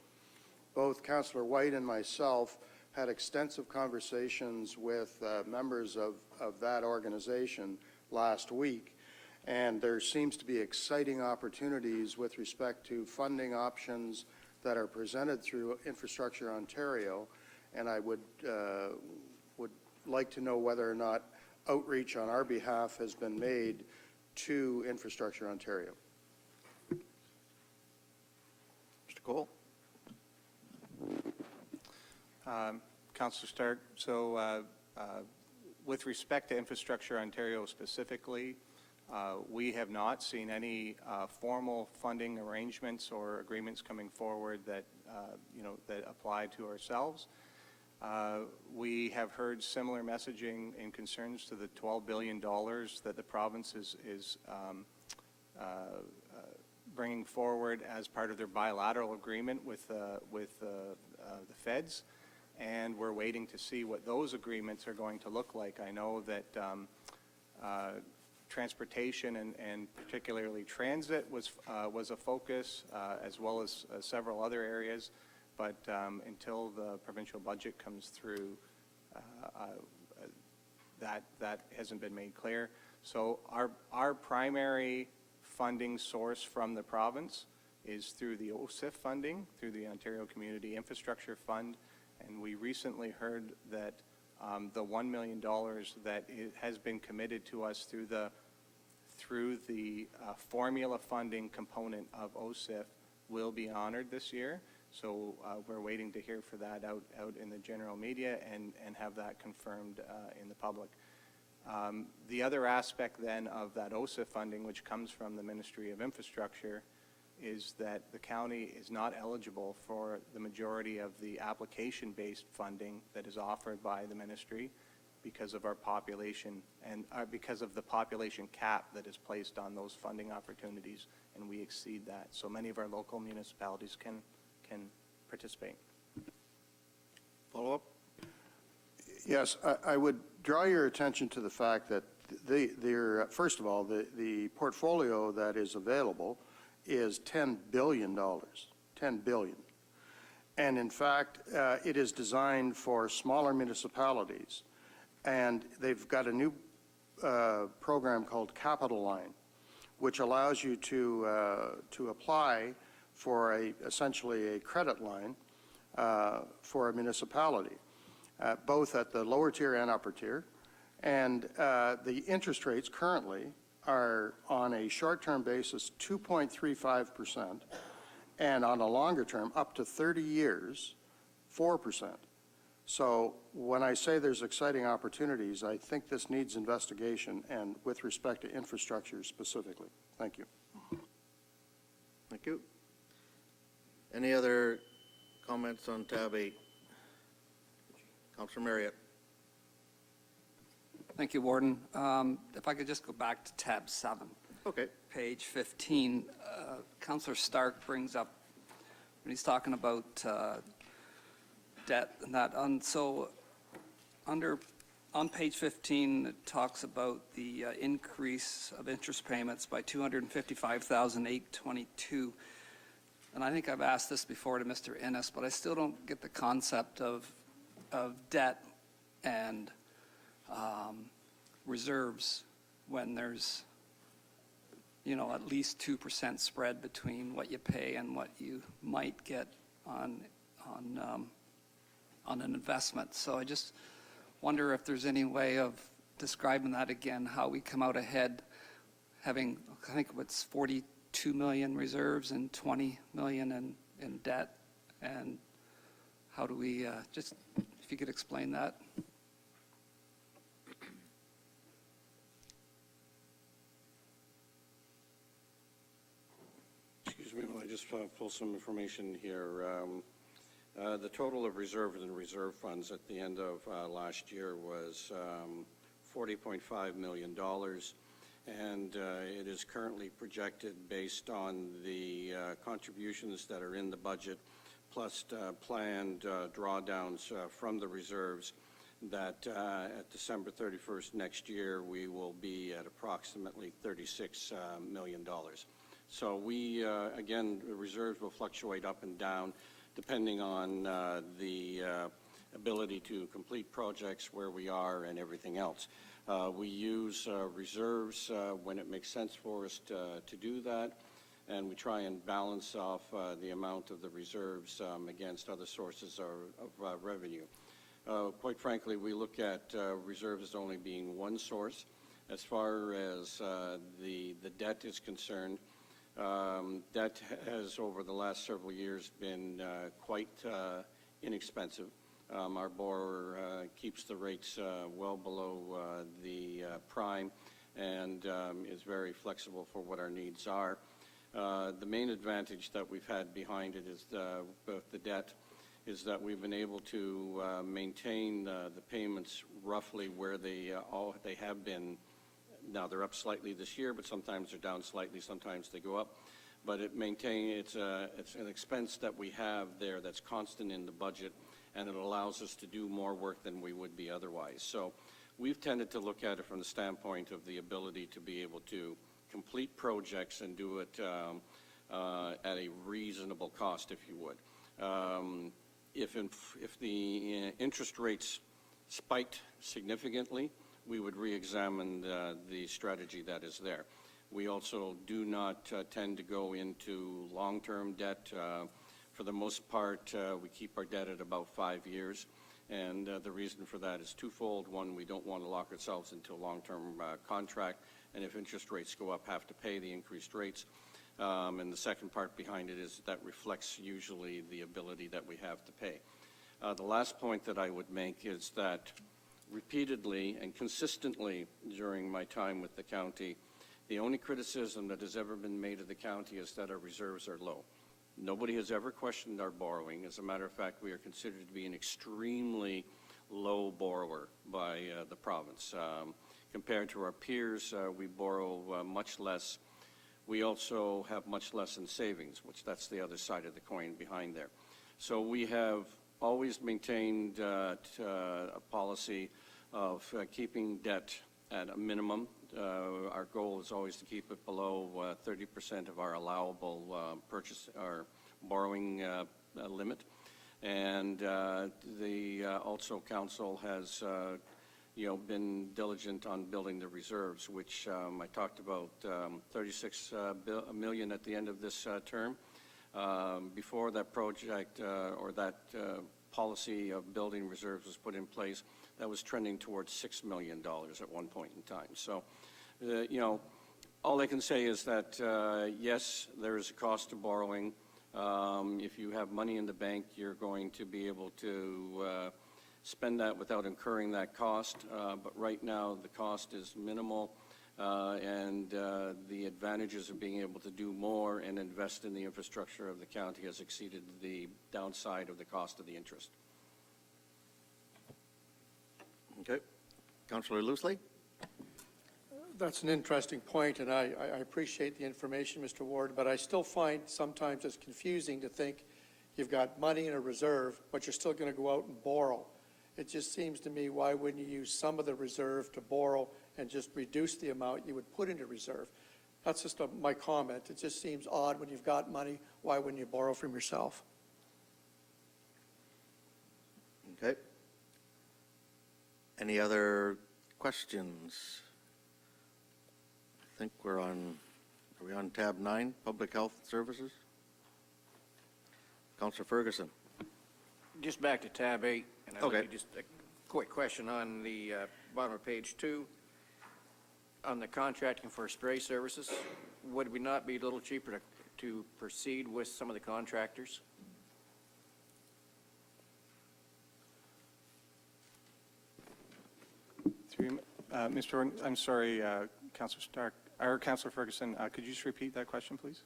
Both Councillor White and myself had extensive conversations with members of that organization last week, and there seems to be exciting opportunities with respect to funding options that are presented through Infrastructure Ontario, and I would like to know whether or not outreach on our behalf has been made to Infrastructure Ontario. Mr. Cole? Councillor Stark, so with respect to Infrastructure Ontario specifically, we have not seen any formal funding arrangements or agreements coming forward that, that apply to ourselves. We have heard similar messaging in concerns to the $12 billion that the province is bringing forward as part of their bilateral agreement with the feds, and we're waiting to see what those agreements are going to look like. I know that transportation and particularly transit was a focus, as well as several other areas, but until the provincial budget comes through, that hasn't been made clear. So our primary funding source from the province is through the OSIF funding, through the Ontario Community Infrastructure Fund, and we recently heard that the $1 million that has been committed to us through the formula funding component of OSIF will be honored this year. So we're waiting to hear for that out in the general media and have that confirmed in the public. The other aspect then of that OSIF funding, which comes from the Ministry of Infrastructure, is that the county is not eligible for the majority of the application-based funding that is offered by the ministry because of our population and because of the population cap that is placed on those funding opportunities, and we exceed that. So many of our local municipalities can participate. Follow-up? Yes, I would draw your attention to the fact that first of all, the portfolio that is available is $10 billion, $10 billion. And in fact, it is designed for smaller municipalities. And they've got a new program called Capital Line, which allows you to apply for essentially a credit line for a municipality, both at the lower tier and upper tier. And the interest rates currently are on a short-term basis 2.35%, and on a longer term, up to 30 years, 4%. So when I say there's exciting opportunities, I think this needs investigation, and with respect to infrastructure specifically. Thank you. Thank you. Any other comments on tab 8? Councillor Marriott. Thank you, Warden. If I could just go back to tab 7. Okay. Page 15. Councillor Stark brings up, when he's talking about debt and that. On page 15, it talks about the increase of interest payments by $255,822. And I think I've asked this before to Mr. Innes, but I still don't get the concept of debt and reserves when there's, at least 2% spread between what you pay and what you might get on an investment. So I just wonder if there's any way of describing that again, how we come out ahead having, I think it's 42 million reserves and 20 million in debt, and how do we, just if you could explain that. Excuse me, while I just pull some information here. The total of reserves and reserve funds at the end of last year was $40.5 million, and it is currently projected based on the contributions that are in the budget plus planned drawdowns from the reserves that at December 31st next year we will be at approximately $36 million. So we, again, the reserves will fluctuate up and down depending on the ability to complete projects, where we are, and everything else. We use reserves when it makes sense for us to do that, and we try and balance off the amount of the reserves against other sources of revenue. Quite frankly, we look at reserves as only being one source. As far as the debt is concerned, debt has, over the last several years, been quite inexpensive. Our borrower keeps the rates well below the prime and is very flexible for what our needs are. The main advantage that we've had behind it is the debt is that we've been able to maintain the payments roughly where they have been. Now they're up slightly this year, but sometimes they're down slightly, sometimes they go up. But it's an expense that we have there that's constant in the budget, and it allows us to do more work than we would be otherwise. So we've tended to look at it from the standpoint of the ability to be able to complete projects and do it at a reasonable cost, if you would. If the interest rates spiked significantly, we would re-examine the strategy that is there. We also do not tend to go into long-term debt. For the most part, we keep our debt at about 5 years, and the reason for that is twofold. One, we don't want to lock ourselves into a long-term contract, and if interest rates go up, have to pay the increased rates. And the second part behind it is that reflects usually the ability that we have to pay. The last point that I would make is that repeatedly and consistently during my time with the county The only criticism that has ever been made of the county is that our reserves are low. Nobody has ever questioned our borrowing. As a matter of fact, we are considered to be an extremely low borrower by the province. Compared to our peers, we borrow much less. We also have much less in savings, which that's the other side of the coin behind there. So we have always maintained a policy of keeping debt at a minimum. Our goal is always to keep it below 30% of our allowable our borrowing limit. And the also council has been diligent on building the reserves, which I talked about 36 million at the end of this term. Before that project or that policy of building reserves was put in place, that was trending towards $6 million at one point in time. So, all I can say is that, yes, there is a cost to borrowing. If you have money in the bank, you're going to be able to spend that without incurring that cost. But right now, the cost is minimal, and the advantages of being able to do more and invest in the infrastructure of the county has exceeded the downside of the cost of the interest. Okay. Councillor Loosley? That's an interesting point, and I appreciate the information, Mr. Ward, but I still find sometimes it's confusing to think you've got money in a reserve, but you're still going to go out and borrow. It just seems to me, why wouldn't you use some of the reserve to borrow and just reduce the amount you would put into reserve? That's just my comment. It just seems odd when you've got money, why wouldn't you borrow from yourself? Okay. Any other questions? I think are we on tab 9, Public Health Services? Councillor Ferguson. Just back to tab 8, and I'd Okay. like to just a quick question on the bottom of page 2. On the contracting for spray services, would we not be a little cheaper to proceed with some of the contractors? Mr. I'm sorry, Councillor Stark, or Councillor Ferguson, could you just repeat that question, please?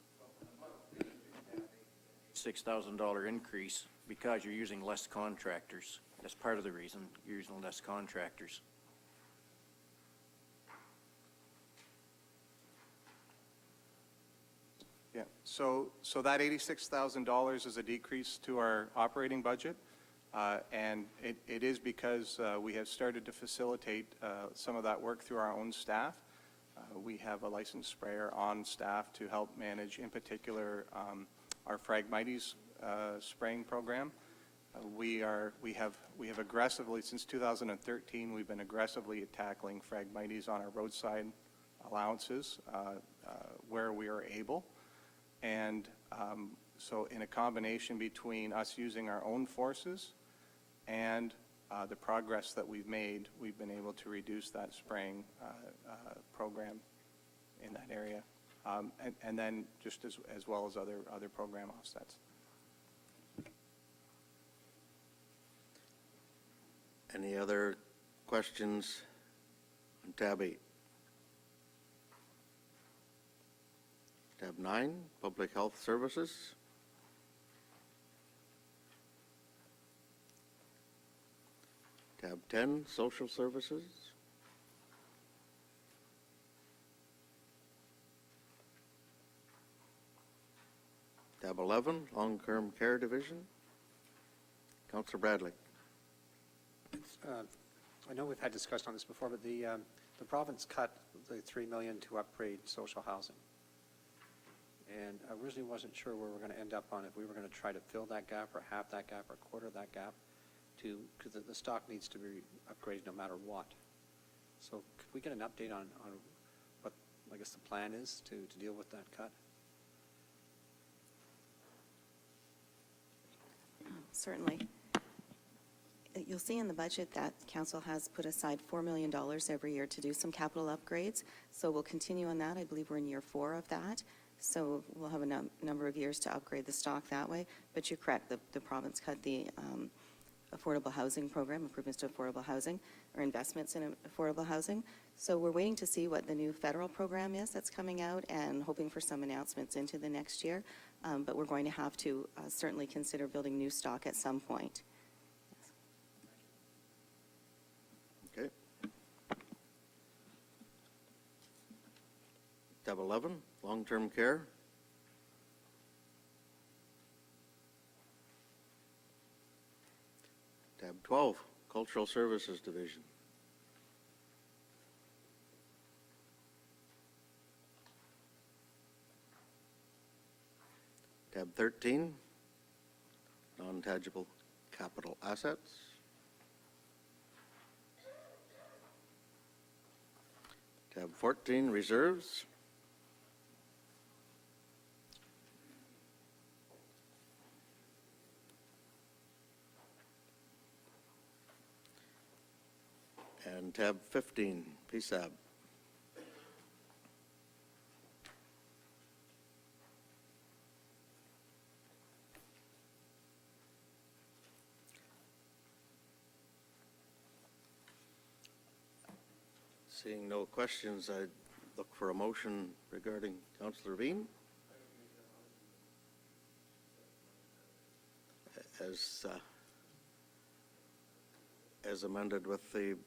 $6,000 increase because you're using less contractors. That's part of the reason you're using less contractors. Yeah, so that $86,000 is a decrease to our operating budget, and it is because we have started to facilitate some of that work through our own staff. We have a licensed sprayer on staff to help manage, in particular, our Phragmites spraying program. We have aggressively, since 2013, we've been aggressively tackling Phragmites on our roadside allowances where we are able. And so in a combination between us using our own forces and the progress that we've made, we've been able to reduce that spraying program in that area. And then just as well as other program offsets. Any other questions on tab 8? Tab 9, Public Health Services. Tab 10, Social Services. Tab 11, Long-Term Care Division. Councillor Bradley. I know we've had discussion on this before, but the province cut the $3 million to upgrade social housing. And I originally wasn't sure where we're going to end up on, if we were going to try to fill that gap or half that gap or a quarter of that gap, because the stock needs to be upgraded no matter what. So could we get an update on what, I guess, the plan is to deal with that cut? Certainly. You'll see in the budget that council has put aside $4 million every year to do some capital upgrades. So we'll continue on that. I believe we're in year 4 of that. So we'll have a number of years to upgrade the stock that way. But you're correct, the province cut the affordable housing program, improvements to affordable housing, or investments in affordable housing. So we're waiting to see what the new federal program is that's coming out and hoping for some announcements into the next year. But we're going to have to certainly consider building new stock at some point. Okay. Tab 11, long-term care. Tab 12, Cultural Services Division. Tab 13, Non-Tangible Capital Assets. Tab 14, Reserves. And tab 15, PSAB. Seeing no questions, I'd look for a motion regarding Councillor Bean. As amended with the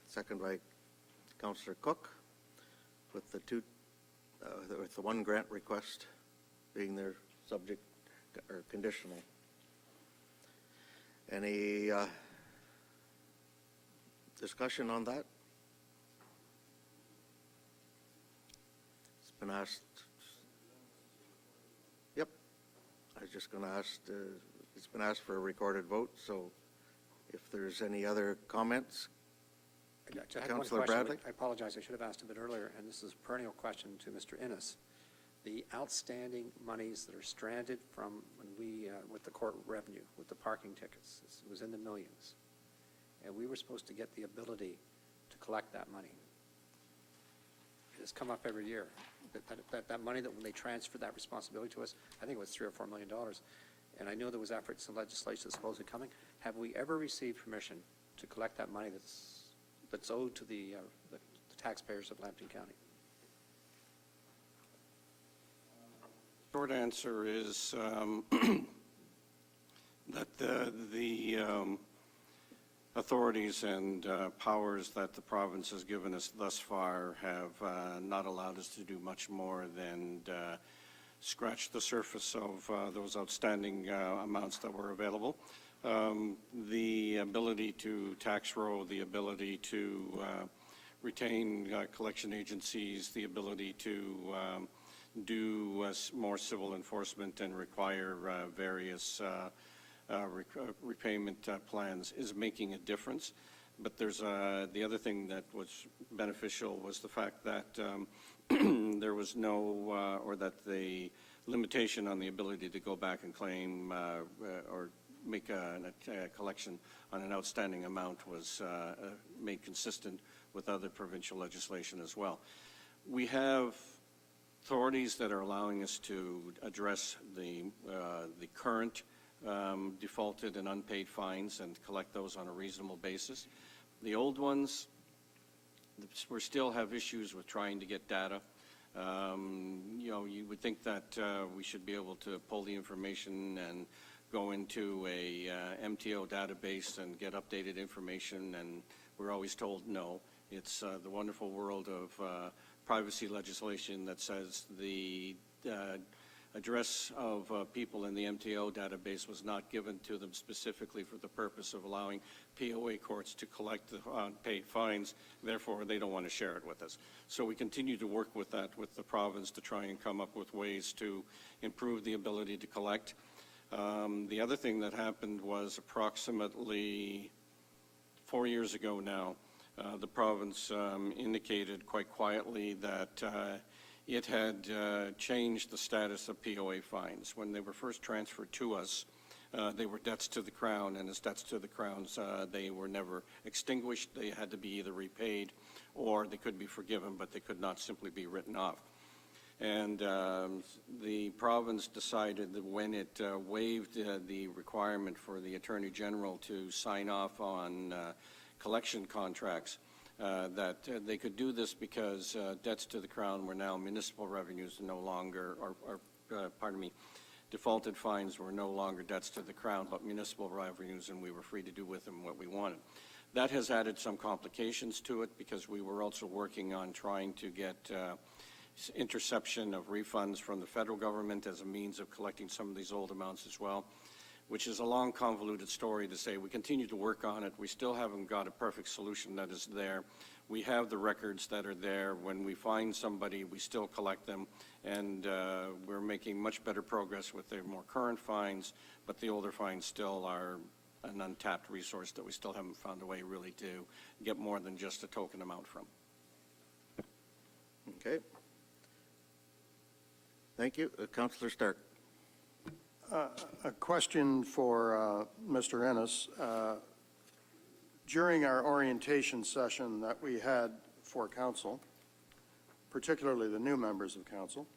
second by Councillor Cook, with the with the one grant request being their subject or conditional. Any discussion on that? It's been asked. Yep. I was just going to ask, it's been asked for a recorded vote, so if there's any other comments. I had one Councillor question. Bradley? I apologize, I should have asked a bit earlier, and this is a perennial question to Mr. Innes. The outstanding monies that are stranded from when we, with the court revenue, with the parking tickets, it was in the millions. And we were supposed to get the ability to collect that money. It has come up every year. That money that when they transferred that responsibility to us, I think it was $3 or $4 million. And I know there was efforts and legislation supposedly coming. Have we ever received permission to collect that money that's owed to the taxpayers of Lambton County? Short answer is that the authorities and powers that the province has given us thus far have not allowed us to do much more than scratch the surface of those outstanding amounts that were available. The ability to tax roll, the ability to retain collection agencies, the ability to do more civil enforcement and require various repayment plans is making a difference. But there's the other thing that was beneficial was the fact that there was no, or that the limitation on the ability to go back and claim or make a collection on an outstanding amount was made consistent with other provincial legislation as well. We have authorities that are allowing us to address the current defaulted and unpaid fines and collect those on a reasonable basis. The old ones, we still have issues with trying to get data. You know, you would think that we should be able to pull the information and go into a MTO database and get updated information, and we're always told no. It's the wonderful world of privacy legislation that says the address of people in the MTO database was not given to them specifically for the purpose of allowing POA courts to collect the unpaid fines. Therefore, they don't want to share it with us. So we continue to work with that with the province to try and come up with ways to improve the ability to collect. The other thing that happened was approximately 4 years ago now, the province indicated quite quietly that it had changed the status of POA fines. When they were first transferred to us, they were debts to the Crown, and as debts to the Crowns, they were never extinguished. They had to be either repaid or they could be forgiven, but they could not simply be written off. And the province decided that when it waived the requirement for the Attorney General to sign off on collection contracts, that they could do this because debts to the Crown were now municipal revenues and no longer, pardon me, defaulted fines were no longer debts to the Crown, but municipal revenues, and we were free to do with them what we wanted. That has added some complications to it because we were also working on trying to get interception of refunds from the federal government as a means of collecting some of these old amounts as well, which is a long, convoluted story to say we continue to work on it. We still haven't got a perfect solution that is there. We have the records that are there. When we find somebody, we still collect them, and we're making much better progress with the more current fines, but the older fines still are an untapped resource that we still haven't found a way really to get more than just a token amount from. Okay. Thank you. Councillor Stark. A question for Mr. Ennis. During our orientation session that we had for council, particularly the new members of council,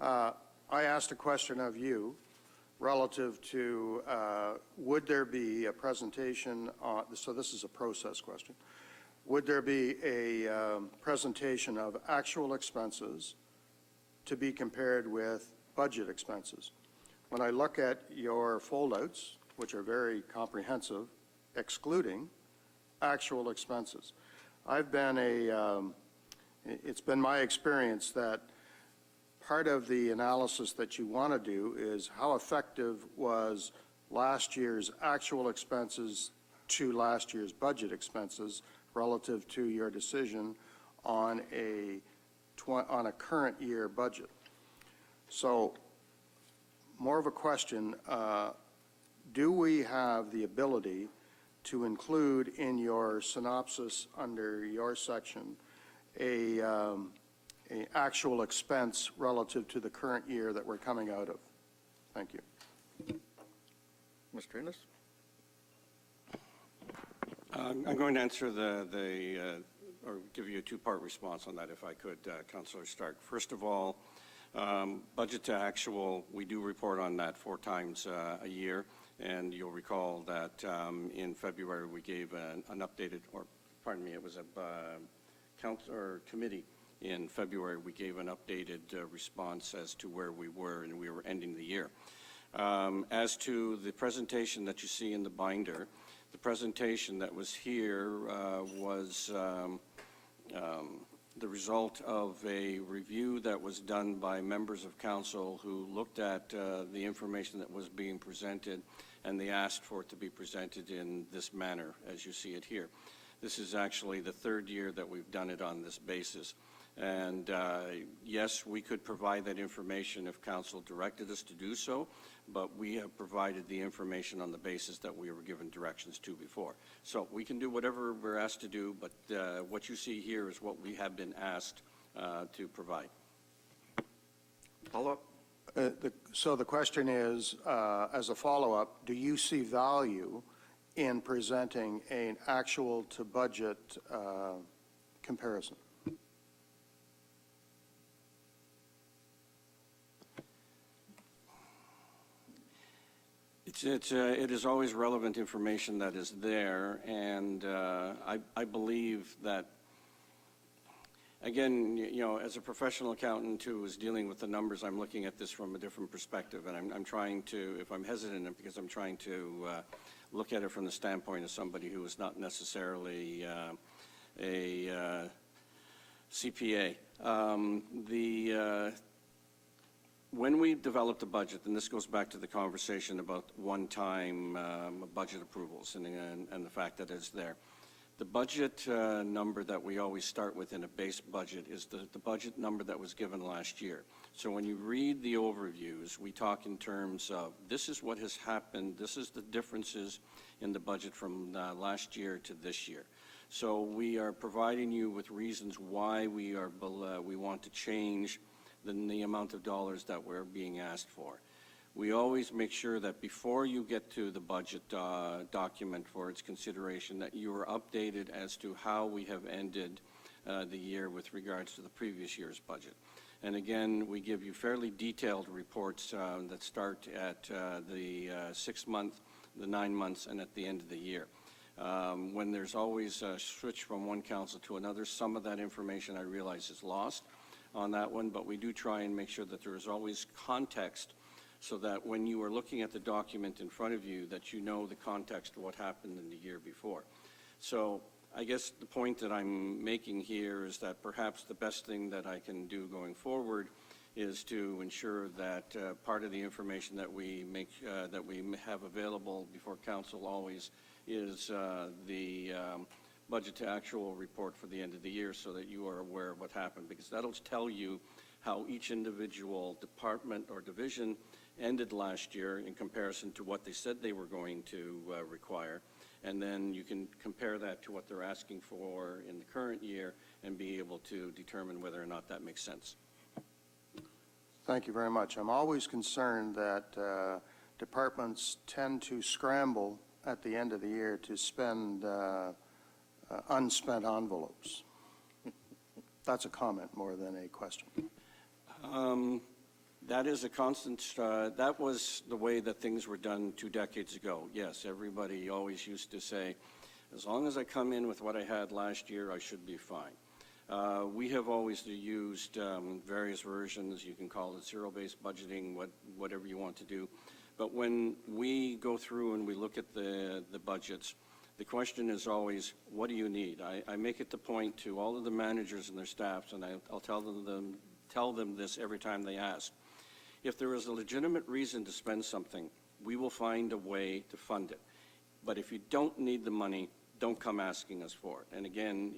I asked a question of you relative to would there be a presentation on, so this is a process question, would there be a presentation of actual expenses to be compared with budget expenses? When I look at your foldouts, which are very comprehensive, excluding actual expenses, it's been my experience that part of the analysis that you want to do is how effective was last year's actual expenses to last year's budget expenses relative to your decision on a current year budget. So, more of a question, do we have the ability to include in your synopsis under your section a actual expense relative to the current year that we're coming out of? Thank you. Mr. Ennis? I'm going to answer or give you a two-part response on that if I could, Councillor Stark. First of all, budget to actual, we do report on that 4 times a year, and you'll recall that in February we gave an updated, or pardon me, it was a council or committee in February, we gave an updated response as to where we were, and we were ending the year. As to the presentation that you see in the binder, the presentation that was here was the result of a review that was done by members of council who looked at the information that was being presented, and they asked for it to be presented in this manner as you see it here. This is actually the 3rd year that we've done it on this basis. And yes, we could provide that information if council directed us to do so, but we have provided the information on the basis that we were given directions to before. So we can do whatever we're asked to do, but what you see here is what we have been asked to provide. Follow-up? So the question is, as a follow-up, do you see value in presenting an actual to budget comparison? It is always relevant information that is there, and I believe that, again, you know, as a professional accountant who is dealing with the numbers, I'm looking at this from a different perspective, and I'm trying to, if I'm hesitant, because I'm trying to look at it from the standpoint of somebody who is not necessarily a CPA. When we developed the budget, and this goes back to the conversation about one-time budget approvals and the fact that it's there, the budget number that we always start with in a base budget is the budget number that was given last year. So when you read the overviews, we talk in terms of this is what has happened, this is the differences in the budget from last year to this year. So we are providing you with reasons why we want to change the amount of dollars that we're being asked for. We always make sure that before you get to the budget document for its consideration, that you are updated as to how we have ended the year with regards to the previous year's budget. And again, we give you fairly detailed reports that start at the 6 month, the 9 months, and at the end of the year. When there's always a switch from one council to another, some of that information I realize is lost on that one, but we do try and make sure that there is always context so that when you are looking at the document in front of you, that you know the context of what happened in the year before. So I guess the point that I'm making here is that perhaps the best thing that I can do going forward is to ensure that part of the information that we have available before council always is the budget to actual report for the end of the year, so that you are aware of what happened, because that'll tell you how each individual department or division ended last year in comparison to what they said they were going to require. And then you can compare that to what they're asking for in the current year and be able to determine whether or not that makes sense. Thank you very much. I'm always concerned that departments tend to scramble at the end of the year to spend unspent envelopes. That's a comment more than a question. That is a constant, that was the way that things were done 2 decades ago. Yes, everybody always used to say, as long as I come in with what I had last year, I should be fine. We have always used various versions. You can call it zero-based budgeting, whatever you want to do. But when we go through and we look at the budgets, the question is always, what do you need? I make it the point to all of the managers and their staffs, and I'll tell them this every time they ask. If there is a legitimate reason to spend something, we will find a way to fund it. But if you don't need the money, don't come asking us for it. And again,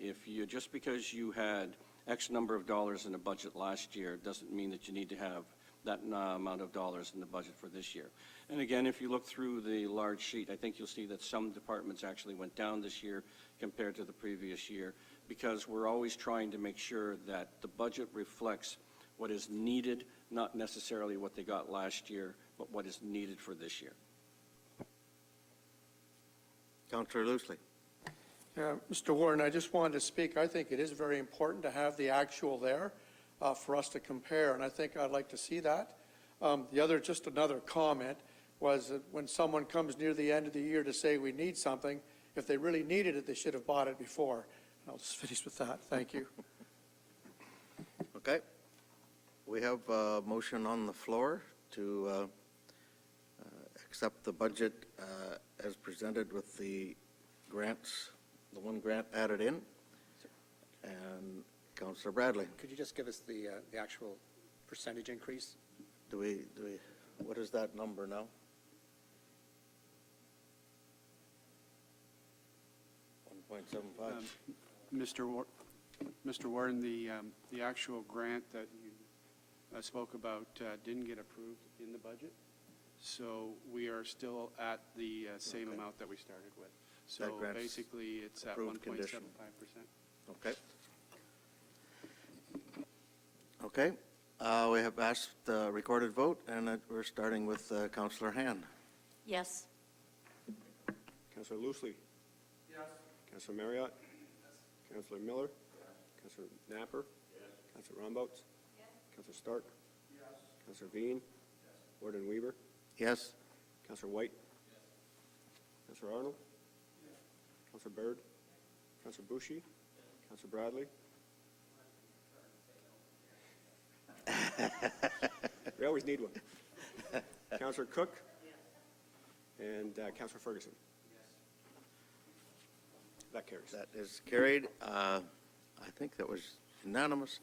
just because you had X number of dollars in the budget last year doesn't mean that you need to have that amount of dollars in the budget for this year. And again, if you look through the large sheet, I think you'll see that some departments actually went down this year compared to the previous year, because we're always trying to make sure that the budget reflects what is needed, not necessarily what they got last year, but what is needed for this year. Councillor Loosley. Yeah, Mr. Warren, I just wanted to speak. I think it is very important to have the actual there for us to compare, and I think I'd like to see that. Just another comment was that when someone comes near the end of the year to say we need something, if they really needed it, they should have bought it before. I'll just finish with that. Thank you. Okay. We have a motion on the floor to accept the budget as presented with the grants, the one grant added in. And Councillor Bradley. Could you just give us the actual percentage increase? What is that number now? 1.75. Mr. Warren, the actual grant that you spoke about didn't get approved in the budget, so we are still at the same amount that we started with. So basically, it's at 1.75%. Okay. Okay. We have asked the recorded vote, and we're starting with Councillor Han. Yes. Councillor Loosley? Yes. Councillor Marriott? Yes. Councillor Miller? Yes. Councillor Napper? Yes. Councillor Rombouts? Yes. Councillor Stark? Yes. Councillor Vein? Yes. Warden Weaver? Yes. Councillor White? Yes. Councillor Arnold? Yes. Councillor Bird? Yes. Councillor Bushy? Yes. Councillor Bradley? We always need one. Councillor Cook? Yes. And Councillor Ferguson? Yes. That carries. That is carried. I think that was unanimous.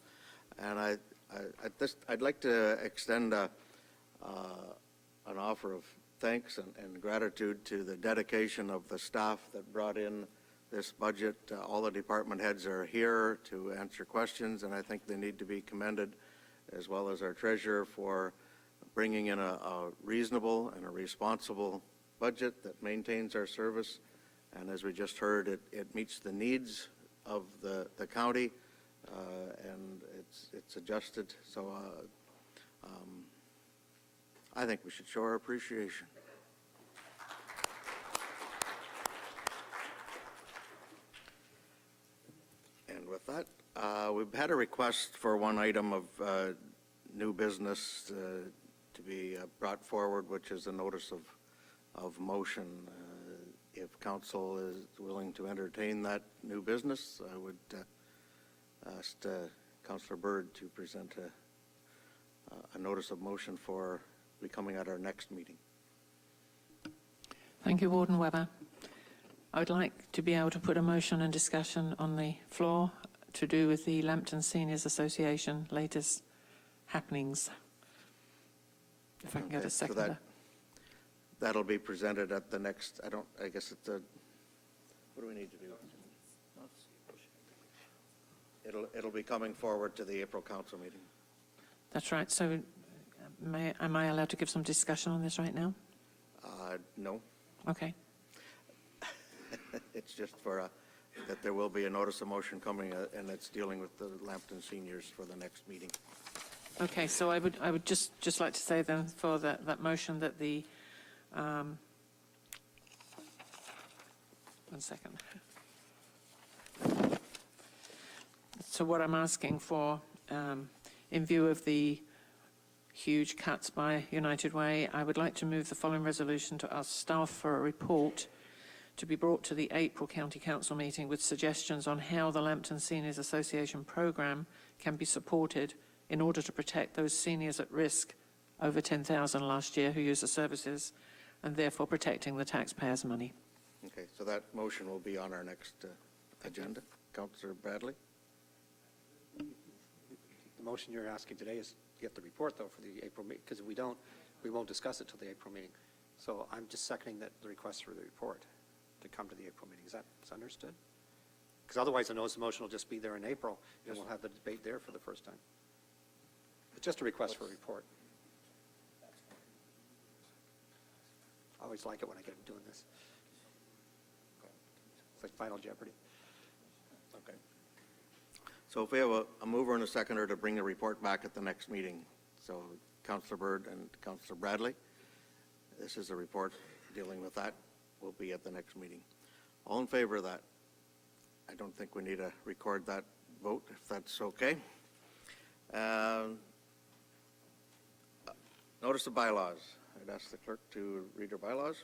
And I'd like to extend an offer of thanks and gratitude to the dedication of the staff that brought in this budget. All the department heads are here to answer questions, and I think they need to be commended, as well as our treasurer, for bringing in a reasonable and a responsible budget that maintains our service. And as we just heard, it meets the needs of the county, and it's adjusted. So I think we should show our appreciation. And with that, we've had a request for one item of new business to be brought forward, which is a notice of motion. if council is willing to entertain that new business, I would ask Councillor Byrd to present a notice of motion for becoming at our next meeting. Thank you, Warden Webber. I would like to be able to put a motion and discussion on the floor to do with the Lambton Seniors Association latest happenings. If I can get Okay, a so seconder. that'll be presented at the next, I guess it's a, what do we need to do? It'll be coming forward to the April council meeting. That's right. So am I allowed to give some discussion on this right now? No, Okay. it's just for that there will be a notice of motion coming, and it's dealing with the Lambton seniors for the next meeting. Okay, so I would just like to say then for that motion that the, 1 second. So what I'm asking for, in view of the huge cuts by United Way, I would like to move the following resolution to ask staff for a report to be brought to the April County Council meeting with suggestions on how the Lambton Seniors Association programme can be supported in order to protect those seniors at risk, over 10,000 last year, who use the services, and therefore protecting the taxpayers' money. Okay, so that motion will be on our next agenda. Councillor Bradley? The motion you're asking today is to get the report, though, for the April meeting, because if we don't, we won't discuss it till the April meeting. So I'm just seconding the request for the report to come to the April meeting. Is that understood? Because otherwise, the notice of motion will just be there in April, and we'll have the debate there for the first time. It's just a request for a report. I always like it when I get doing this. It's like Final Jeopardy. Okay. So if we have a mover and a seconder to bring the report back at the next meeting, so Councillor Byrd and Councillor Bradley, this is a report dealing with that, will be at the next meeting. All in favor of that? I don't think we need to record that vote, if that's okay. Notice of bylaws. I'd ask the clerk to read her bylaws.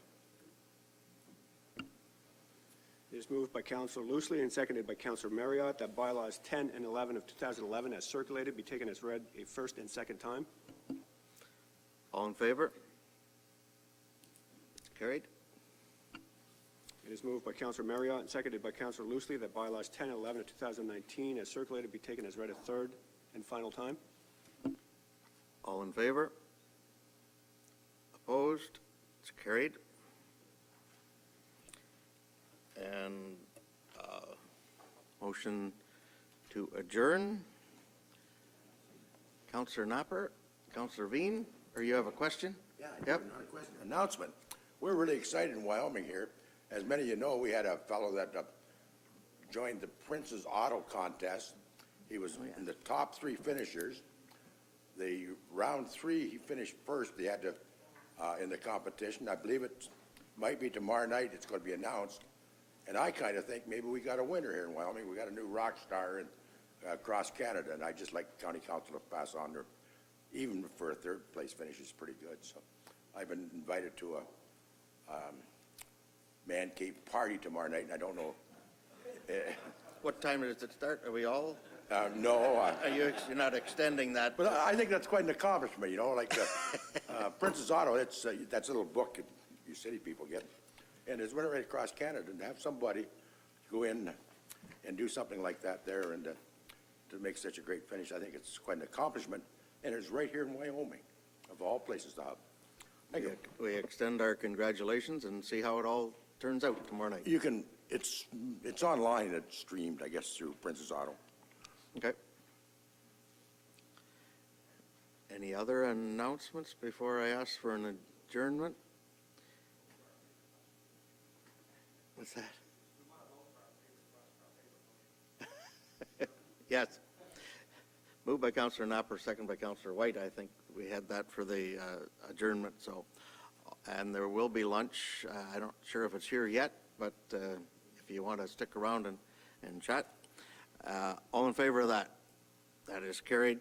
It is moved by Councillor Loosely and seconded by Councillor Marriott that bylaws 10 and 11 of 2011 as circulated be taken as read a first and second time. All in favor? Carried. It is moved by Councillor Marriott and seconded by Councillor Loosely that bylaws 10 and 11 of 2019 as circulated be taken as read a third and final time. All in favor? Opposed? It's carried. And motion to adjourn. Councillor Napper, Councillor Veen, or you have a question? Yeah, I do. Yep. Not a question. Announcement. We're really excited in Wyoming here. As many of you know, we had a fellow that joined the Prince's Auto Contest. He was in the top 3 finishers. The round 3, he finished first. He had to, in the competition. I believe it might be tomorrow night. It's going to be announced. And I kind of think maybe we got a winner here in Wyoming. We got a new rock star in, across Canada, and I just like the county council to pass on their, even for a third place finish is pretty good. So I've been invited to a man cave party tomorrow night, and I don't know. What time does it start? Are we all? No. You're not extending that? But I think that's quite an accomplishment, you know, like Prince's Auto, that's a little book that you city people get. And it's went right across Canada, and to have somebody go in and do something like that there and to make such a great finish, I think it's quite an accomplishment. And it's right here in Wyoming, of all places to have. Thank you. We extend our congratulations and see how it all turns out tomorrow night. You can, it's online, it's streamed, I guess, through Prince's Auto. Okay. Any other announcements before I ask for an adjournment? What's that? Yes. Moved by Councillor Napper, second by Councillor White. I think we had that for the adjournment. So, and there will be lunch. I'm not sure if it's here yet, but if you want to stick around and chat. All in favor of that? That is carried.